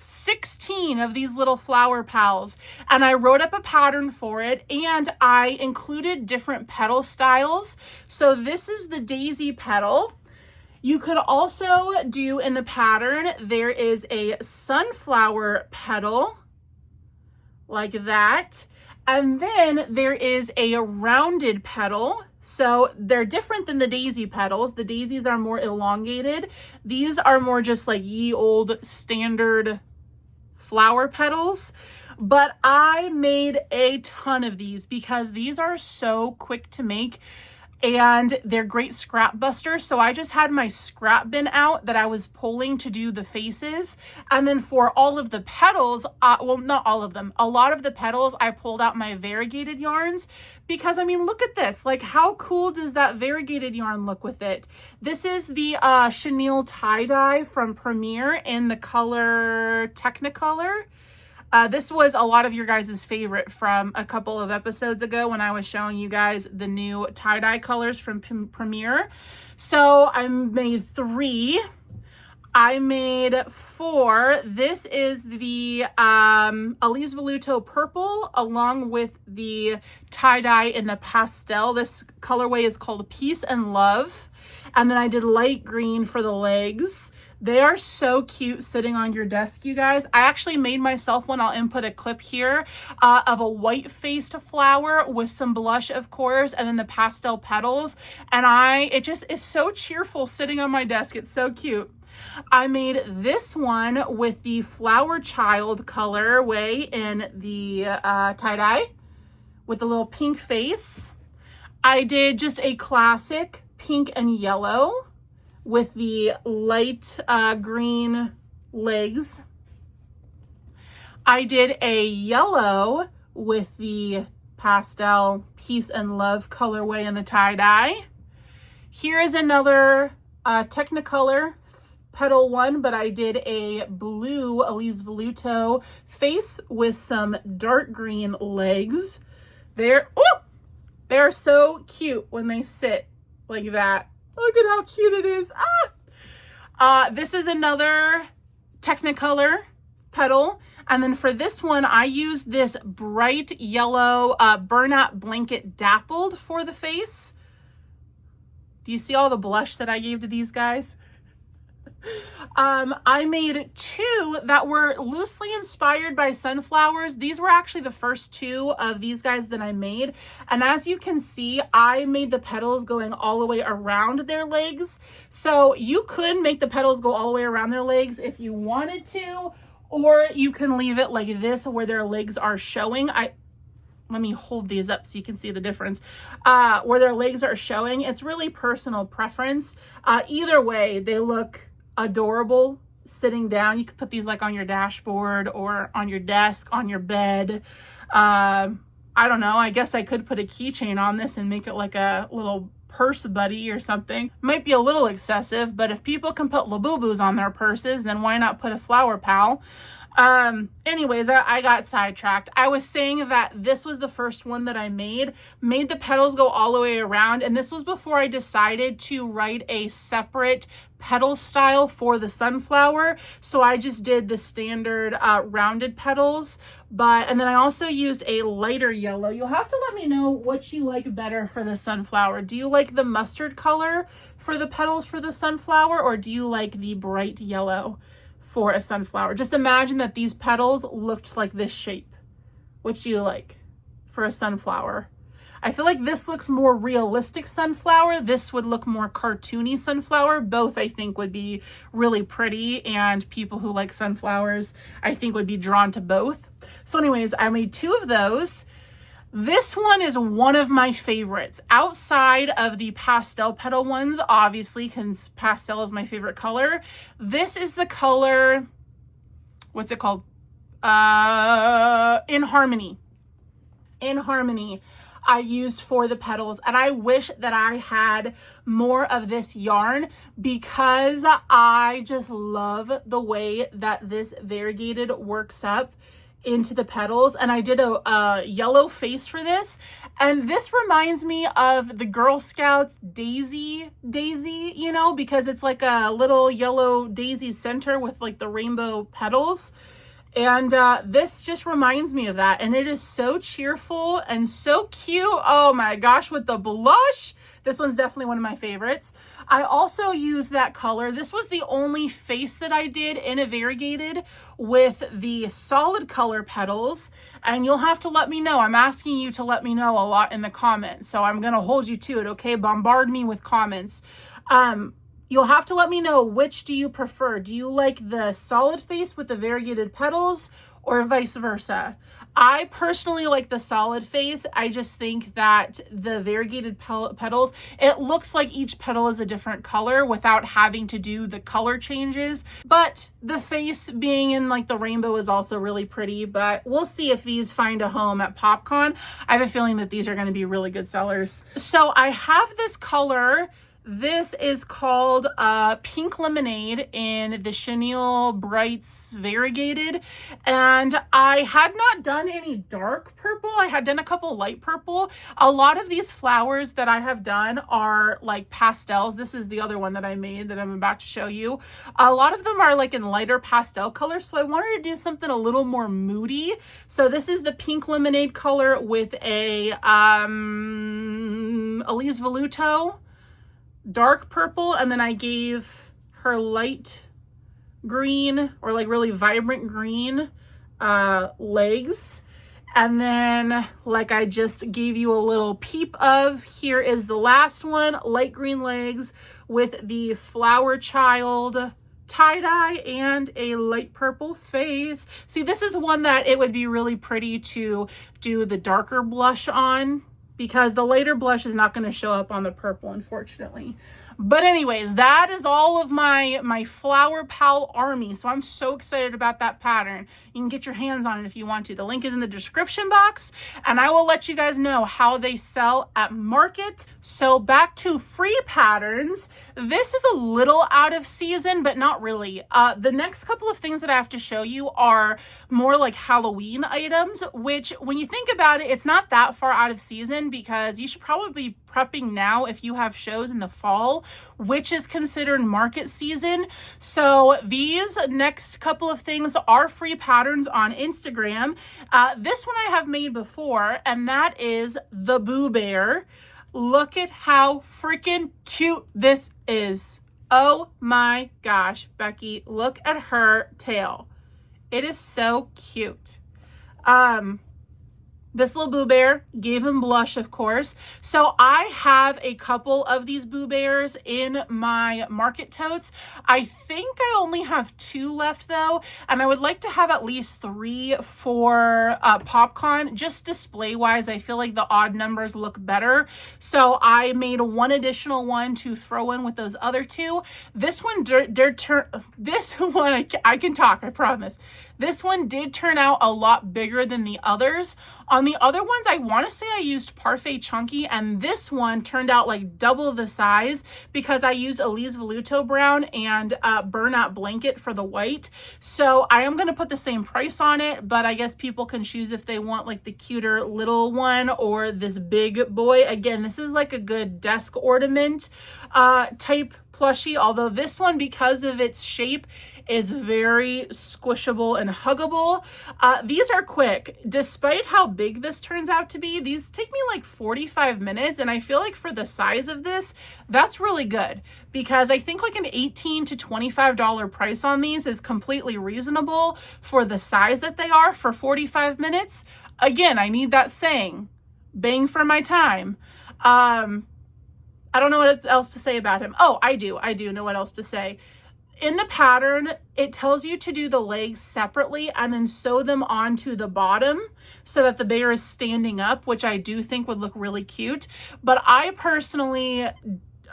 16 of these little flower pals, and I wrote up a pattern for it, and I included different petal styles. So this is the daisy petal. You could also do in the pattern, there is a sunflower petal like that. And then there is a rounded petal. So they're different than the daisy petals. The daisies are more elongated. These are more just like ye old standard flower petals. But I made a ton of these because these are so quick to make and they're great scrap busters. So I just had my scrap bin out that I was pulling to do the faces. And then for all of the petals, well, not all of them, a lot of the petals, I pulled out my variegated yarns because, I mean, look at this. Like, how cool does that variegated yarn look with it? This is the chenille tie-dye from Premier in the color Technicolor. This was a lot of your guys' favorite from a couple of episodes ago when I was showing you guys the new tie-dye colors from Premier. So I made 3. I made 4. This is the Elise Voluto purple along with the tie-dye in the pastel. This colorway is called Peace and Love. And then I did light green for the legs. They are so cute sitting on your desk, you guys. I actually made myself one. I'll input a clip here of a white-faced flower with some blush, of course, and then the pastel petals. And it just is so cheerful sitting on my desk. It's so cute. I made this one with the Flower Child colorway in the tie-dye with the little pink face. I did just a classic pink and yellow with the light green legs. I did a yellow with the pastel Peace and Love colorway in the tie-dye. Here is another Technicolor petal one, but I did a blue Elise Voluto face with some dark green legs. They're so cute when they sit like that. Look at how cute it is. This is another Technicolor petal. And then for this one, I used this bright yellow burnout blanket dappled for the face. Do you see all the blush that I gave to these guys? I made 2 that were loosely inspired by sunflowers. These were actually the first 2 of these guys that I made. And as you can see, I made the petals going all the way around their legs. So you could make the petals go all the way around their legs if you wanted to, or you can leave it like this where their legs are showing. Let me hold these up so you can see the difference. Where their legs are showing, it's really personal preference. Either way, they look adorable sitting down. You could put these like on your dashboard or on your desk, on your bed. I don't know. I guess I could put a keychain on this and make it like a little purse buddy or something. Might be a little excessive, but if people can put Labubus on their purses, then why not put a flower pal? Anyways, I got sidetracked. I was saying that this was the first one that I made the petals go all the way around. And this was before I decided to write a separate petal style for the sunflower. So I just did the standard, rounded petals, and then I also used a lighter yellow. You'll have to let me know what you like better for the sunflower. Do you like the mustard color for the petals for the sunflower, or do you like the bright yellow for a sunflower? Just imagine that these petals looked like this shape. Which do you like for a sunflower? I feel like this looks more realistic sunflower. This would look more cartoony sunflower. Both, I think, would be really pretty, and people who like sunflowers, I think, would be drawn to both. So anyways, I made 2 of those. This one is one of my favorites. Outside of the pastel petal ones, obviously, because pastel is my favorite color. This is the color, what's it called? In Harmony. In Harmony. I used for the petals, and I wish that I had more of this yarn because I just love the way that this variegated works up into the petals. And I did a yellow face for this, and this reminds me of the Girl Scouts daisy, you know, because it's like a little yellow daisy center with like the rainbow petals. And this just reminds me of that. And it is so cheerful and so cute. Oh my gosh, with the blush. This one's definitely one of my favorites. I also used that color. This was the only face that I did in a variegated with the solid color petals. And you'll have to let me know. I'm asking you to let me know a lot in the comments. So I'm going to hold you to it, okay? Bombard me with comments. You'll have to let me know, which do you prefer? Do you like the solid face with the variegated petals or vice versa? I personally like the solid face. I just think that the variegated petals, it looks like each petal is a different color without having to do the color changes. But the face being in like the rainbow is also really pretty, but we'll see if these find a home at POPcon. I have a feeling that these are going to be really good sellers. So I have this color. This is called Pink Lemonade in the Chenille Brights Variegated. And I had not done any dark purple. I had done a couple light purple. A lot of these flowers that I have done are like pastels. This is the other one that I made that I'm about to show you. A lot of them are like in lighter pastel colors. So I wanted to do something a little more moody. So this is the Pink Lemonade color with a Elise Veluto dark purple, and then I gave her light green or like really vibrant green legs. And then like I just gave you a little peep of, here is the last one, light green legs with the flower child tie-dye and a light purple face. See, this is one that it would be really pretty to do the darker blush on, because the lighter blush is not going to show up on the purple, unfortunately. But anyways, that is all of my Flower Pal army. So I'm so excited about that pattern. You can get your hands on it if you want to. The link is in the description box, and I will let you guys know how they sell at market. So back to free patterns. This is a little out of season, but not really. The next couple of things that I have to show you are more like Halloween items, which when you think about it, it's not that far out of season, because you should probably be prepping now if you have shows in the fall, which is considered market season. So these next couple of things are free patterns on Instagram. This one I have made before, and that is the Boo Bear. Look at how freaking cute this is. Oh my gosh, Becky, look at her tail. It is so cute. This little Boo Bear gave him blush, of course. So I have a couple of these Boo Bears in my market totes. I think I only have 2 left though, and I would like to have at least 3 for POPcon. Just display wise, I feel like the odd numbers look better. So I made 1 additional one to throw in with those other 2. This one I can talk, I promise. This one did turn out a lot bigger than the others. On the other ones, I want to say I used Parfait Chunky, and this one turned out like double the size because I used Elise Veluto Brown and Burnout Blanket for the white. So I am going to put the same price on it, but I guess people can choose if they want like the cuter little one or this big boy. Again, this is like a good desk ornament type plushie, although this one, because of its shape, is very squishable and huggable. These are quick. Despite how big this turns out to be, these take me like 45 minutes, and I feel like for the size of this, that's really good, because I think like an $18 to $25 price on these is completely reasonable for the size that they are for 45 minutes. Again, I need that saying, bang for my time. I don't know what else to say about him. Oh, I do know what else to say. in the pattern, it tells you to do the legs separately and then sew them onto the bottom so that the bear is standing up, which I do think would look really cute. But I personally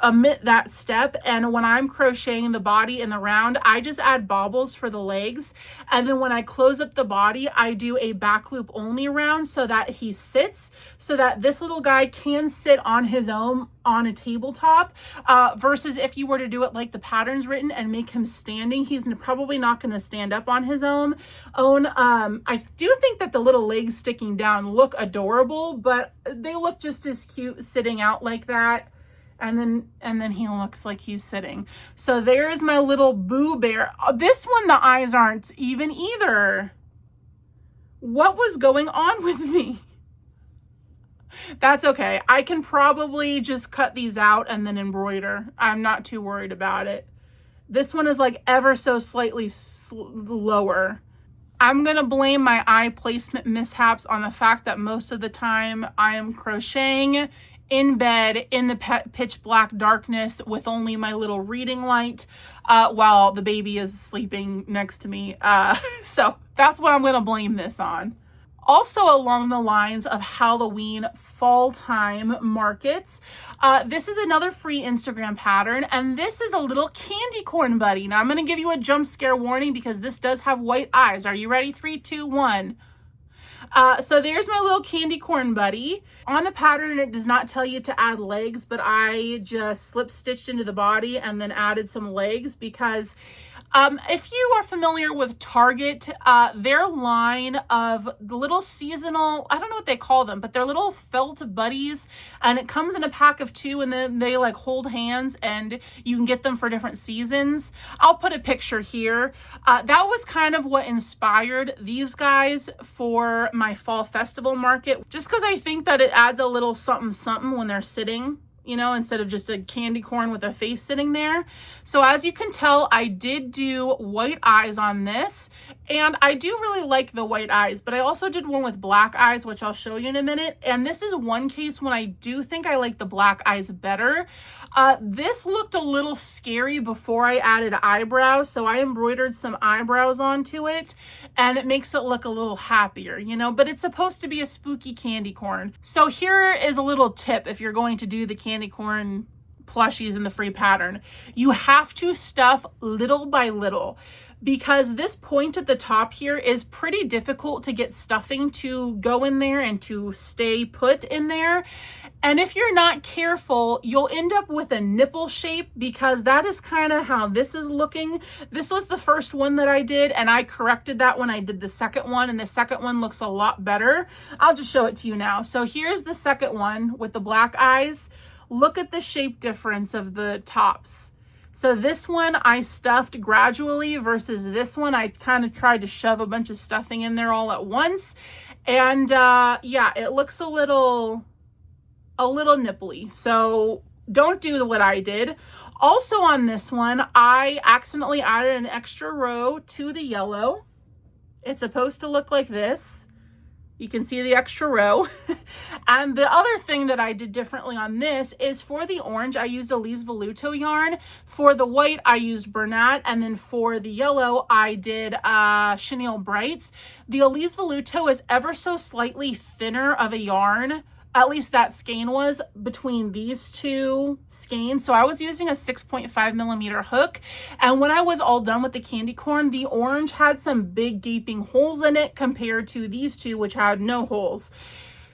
omit that step, and when I'm crocheting the body and the round, I just add bobbles for the legs, and then when I close up the body, I do a back loop only round so that he sits, so that this little guy can sit on his own on a tabletop, versus if you were to do it like the pattern's written and make him standing, he's probably not going to stand up on his own. I do think that the little legs sticking down look adorable, but they look just as cute sitting out like that. And then he looks like he's sitting. So there's my little Boo Bear. This one, the eyes aren't even either. What was going on with me? That's okay. I can probably just cut these out and then embroider. I'm not too worried about it. This one is like ever so slightly lower. I'm going to blame my eye placement mishaps on the fact that most of the time I am crocheting in bed in the pitch black darkness with only my little reading light while the baby is sleeping next to me. So that's what I'm going to blame this on. Also along the lines of Halloween fall time markets, this is another free Instagram pattern, and this is a little candy corn buddy. Now I'm going to give you a jump scare warning because this does have white eyes. Are you ready? 3, 2, 1. So there's my little candy corn buddy. On the pattern, it does not tell you to add legs, but I just slip stitched into the body and then added some legs because if you are familiar with Target, their line of the little seasonal, I don't know what they call them, but they're little felt buddies, and it comes in a pack of 2, and then they like hold hands, and you can get them for different seasons. I'll put a picture here. That was kind of what inspired these guys for my fall festival market, just because I think that it adds a little something something when they're sitting, you know, instead of just a candy corn with a face sitting there. So as you can tell, I did do white eyes on this, and I do really like the white eyes, but I also did one with black eyes, which I'll show you in a minute. And this is one case when I do think I like the black eyes better. This looked a little scary before I added eyebrows, so I embroidered some eyebrows onto it, and it makes it look a little happier, you know, but it's supposed to be a spooky candy corn. So here is a little tip if you're going to do the candy corn plushies in the free pattern. You have to stuff little by little, because this point at the top here is pretty difficult to get stuffing to go in there and to stay put in there. And if you're not careful, you'll end up with a nipple shape, because that is kind of how this is looking. This was the first one that I did, and I corrected that when I did the second one, and the second one looks a lot better. I'll just show it to you now. So here's the second one with the black eyes. Look at the shape difference of the tops. So this one I stuffed gradually versus this one I kind of tried to shove a bunch of stuffing in there all at once. And yeah, it looks a little nipply. So don't do what I did. Also on this one, I accidentally added an extra row to the yellow. It's supposed to look like this. You can see the extra row. And the other thing that I did differently on this is for the orange, I used Elise Voluto yarn. For the white, I used Bernat. And then for the yellow, I did Chenille Brights. The Elise Voluto is ever so slightly thinner of a yarn. At least that skein was between these two skeins. So I was using a 6.5 millimeter hook. And when I was all done with the candy corn, the orange had some big gaping holes in it compared to these two, which had no holes.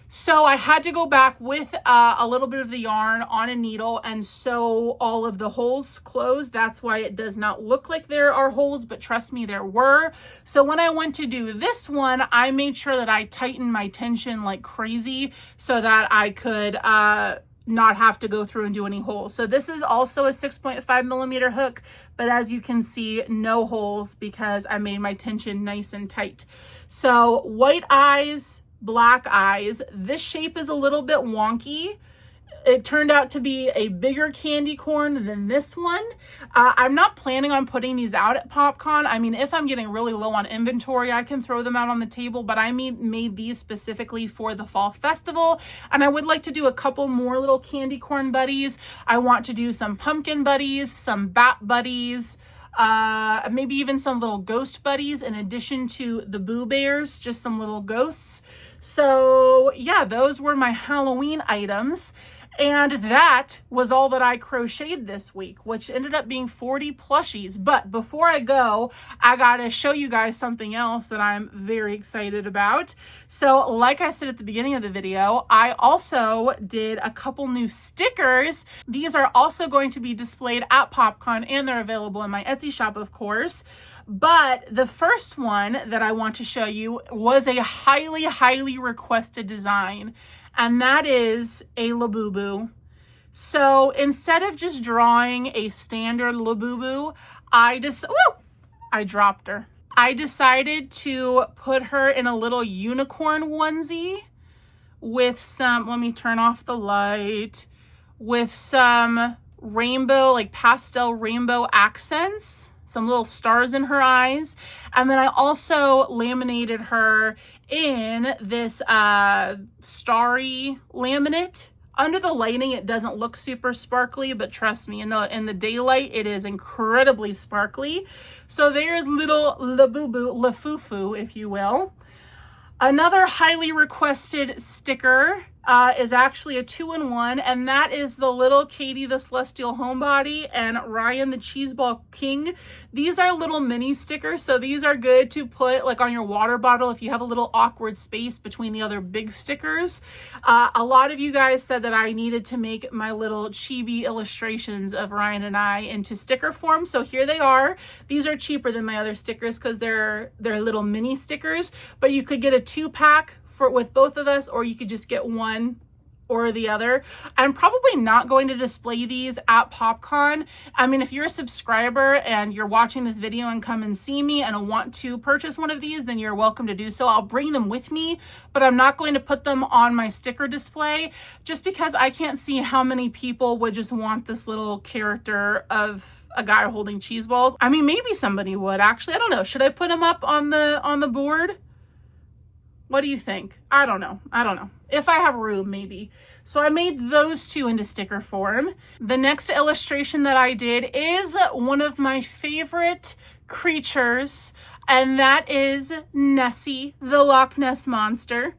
So I had to go back with a little bit of the yarn on a needle and sew all of the holes closed. That's why it does not look like there are holes, but trust me, there were. So when I went to do this one, I made sure that I tightened my tension like crazy so that I could not have to go through and do any holes. So this is also a 6.5 millimeter hook, but as you can see, no holes because I made my tension nice and tight. So white eyes, black eyes. This shape is a little bit wonky. It turned out to be a bigger candy corn than this one. I'm not planning on putting these out at POPcon. I mean, if I'm getting really low on inventory, I can throw them out on the table, but I made these specifically for the fall festival. And I would like to do a couple more little candy corn buddies. I want to do some pumpkin buddies, some bat buddies, maybe even some little ghost buddies in addition to the Boo Bears, just some little ghosts. So yeah, those were my Halloween items. And that was all that I crocheted this week, which ended up being 40 plushies. But before I go, I gotta show you guys something else that I'm very excited about. So like I said at the beginning of the video, I also did a couple new stickers. These are also going to be displayed at POPcon, and they're available in my Etsy shop, of course. But the first one that I want to show you was a highly, highly requested design. And that is a Labubu. So instead of just drawing a standard Labubu, I dropped her. I decided to put her in a little unicorn onesie with some, let me turn off the light, with some rainbow, like pastel rainbow accents, some little stars in her eyes. And then I also laminated her in this starry laminate. Under the lighting, it doesn't look super sparkly, but trust me, in the daylight, it is incredibly sparkly. So there's little Labubu, Lafufu, if you will. Another highly requested sticker is actually a 2-in-1, and that is the little Katie the Celestial Homebody and Ryan the Cheeseball King. These are little mini stickers, so these are good to put like on your water bottle if you have a little awkward space between the other big stickers. A lot of you guys said that I needed to make my little chibi illustrations of Ryan and I into sticker form, so here they are. These are cheaper than my other stickers because they're little mini stickers, but you could get a 2-pack with both of us, or you could just get one or the other. I'm probably not going to display these at POPcon. I mean, if you're a subscriber and you're watching this video and come and see me and want to purchase one of these, then you're welcome to do so. I'll bring them with me, but I'm not going to put them on my sticker display just because I can't see how many people would just want this little character of a guy holding cheese balls. I mean, maybe somebody would actually. I don't know. Should I put him up on the board? What do you think? I don't know. If I have room, maybe. So I made those two into sticker form. The next illustration that I did is one of my favorite creatures, and that is Nessie, the Loch Ness Monster.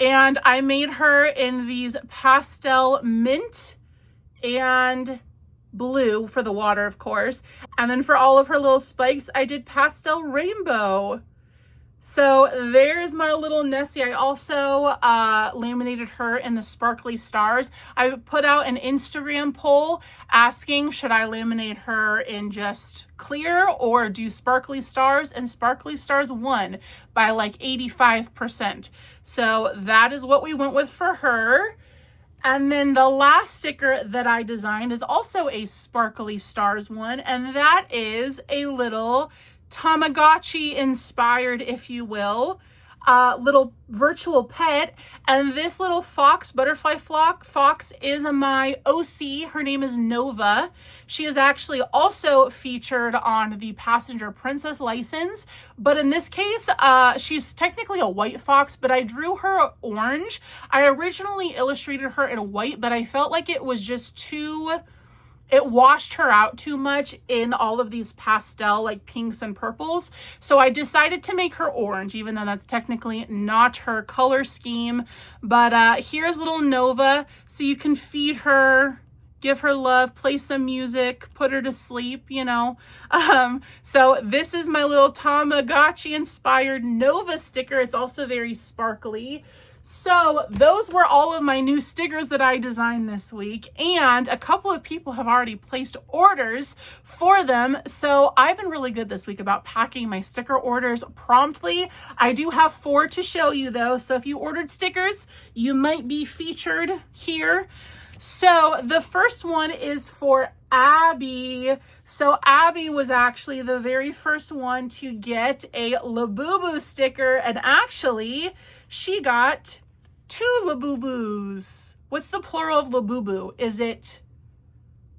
And I made her in these pastel mint and blue for the water, of course. And then for all of her little spikes, I did pastel rainbow. So there's my little Nessie. I also laminated her in the sparkly stars. I put out an Instagram poll asking, should I laminate her in just clear or do sparkly stars? And sparkly stars won by like 85%. So that is what we went with for her. And then the last sticker that I designed is also a sparkly stars one, and that is a little Tamagotchi inspired, if you will, little virtual pet. And this little fox, butterfly fox, is my OC. Her name is Nova. She is actually also featured on the Passenger Princess license, but in this case, she's technically a white fox, but I drew her orange. I originally illustrated her in white, but I felt like it was just too... It washed her out too much in all of these pastel like pinks and purples. So I decided to make her orange, even though that's technically not her color scheme. But here's little Nova. So you can feed her, give her love, play some music, put her to sleep, you know. So this is my little Tamagotchi inspired Nova sticker. It's also very sparkly. So those were all of my new stickers that I designed this week, and a couple of people have already placed orders for them. So I've been really good this week about packing my sticker orders promptly. I do have 4 to show you though. So if you ordered stickers, you might be featured here. So the first one is for Abby. So Abby was actually the very first one to get a Labubu sticker, and actually she got 2 Labubus. What's the plural of Labubu? Is it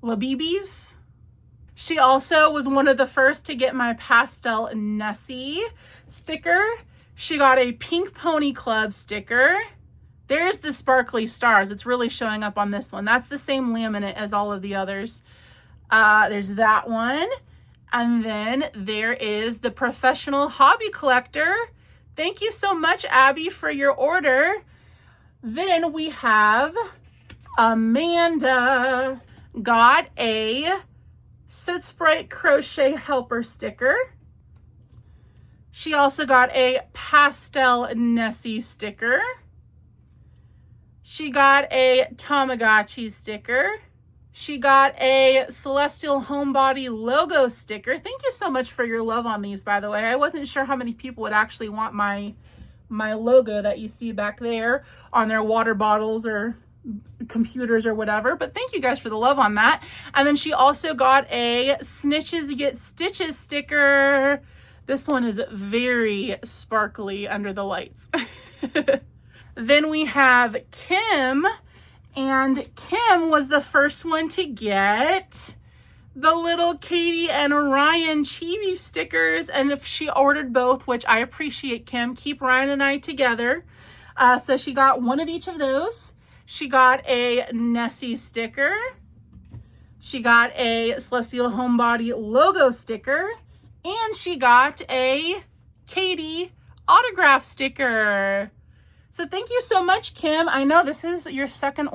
Labibis? She also was one of the first to get my pastel Nessie sticker. She got a Pink Pony Club sticker. There's the sparkly stars. It's really showing up on this one. That's the same laminate as all of the others. There's that one. And then there is the professional hobby collector. Thank you so much, Abby, for your order. Then we have Amanda got a Sit Sprite crochet helper sticker. She also got a pastel Nessie sticker. She got a Tamagotchi sticker. She got a Celestial Homebody logo sticker. Thank you so much for your love on these, by the way. I wasn't sure how many people would actually want my logo that you see back there on their water bottles or computers or whatever, but thank you guys for the love on that. And then she also got a Snitches Get Stitches sticker. This one is very sparkly under the lights. Then we have Kim, and Kim was the first one to get the little Katie and Ryan chibi stickers, and if she ordered both, which I appreciate, Kim, keep Ryan and I together. So she got one of each of those. She got a Nessie sticker. She got a Celestial Homebody logo sticker, and she got a Katie autograph sticker. So thank you so much, Kim. I know this is your second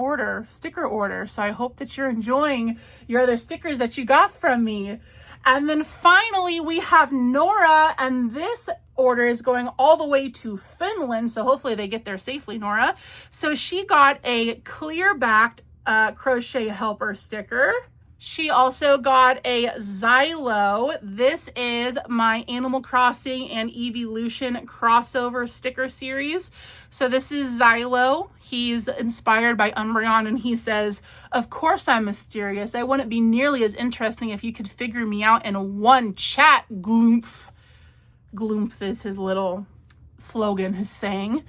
sticker order, so I hope that you're enjoying your other stickers that you got from me. And then finally, we have Nora, and this order is going all the way to Finland, so hopefully they get there safely, Nora. So she got a clear-backed crochet helper sticker. She also got a Xylo. This is my Animal Crossing and Evolution crossover sticker series. So this is Xylo. He's inspired by Umbreon, and he says, "Of course I'm mysterious. I wouldn't be nearly as interesting if you could figure me out in one chat, Gloomf." Gloomf is his little slogan, his saying.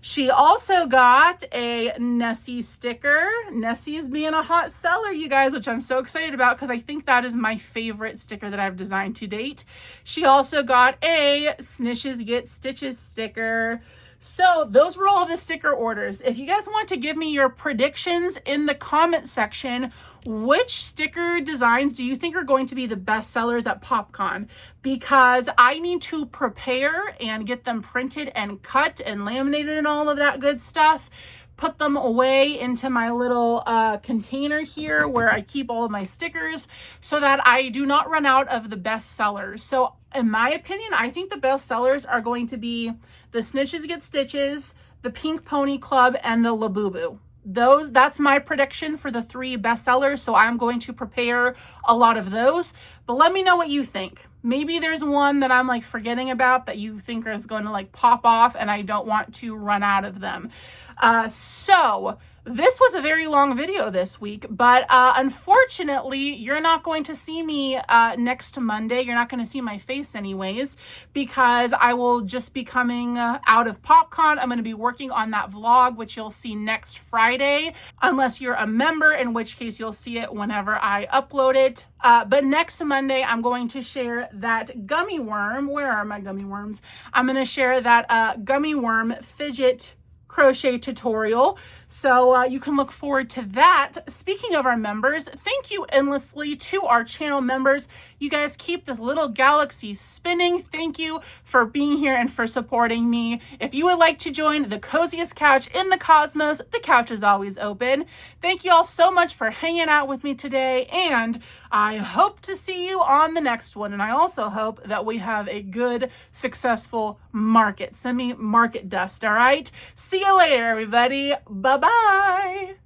She also got a Nessie sticker. Nessie is being a hot seller, you guys, which I'm so excited about because I think that is my favorite sticker that I've designed to date. She also got a Snitches Get Stitches sticker. So those were all of the sticker orders. If you guys want to give me your predictions in the comment section, which sticker designs do you think are going to be the best sellers at POPcon? Because I need to prepare and get them printed and cut and laminated and all of that good stuff. Put them away into my little container here where I keep all of my stickers so that I do not run out of the best sellers. So in my opinion, I think the best sellers are going to be the Snitches Get Stitches, the Pink Pony Club, and the Labubu. That's my prediction for the 3 best sellers. So I'm going to prepare a lot of those, but let me know what you think. Maybe there's one that I'm like forgetting about that you think is going to like pop off and I don't want to run out of them. So this was a very long video this week, but unfortunately, you're not going to see me next Monday. You're not going to see my face anyways, because I will just be coming out of POPcon. I'm going to be working on that vlog, which you'll see next Friday, unless you're a member, in which case you'll see it whenever I upload it. But next Monday, I'm going to share that gummy worm. Where are my gummy worms? I'm going to share that gummy worm fidget crochet tutorial. So you can look forward to that. Speaking of our members, thank you endlessly to our channel members. You guys keep this little galaxy spinning. Thank you for being here and for supporting me. If you would like to join the coziest couch in the cosmos, the couch is always open. Thank you all so much for hanging out with me today, and I hope to see you on the next one. And I also hope that we have a good, successful market. Send me market dust, all right? See you later, everybody. Bye-bye.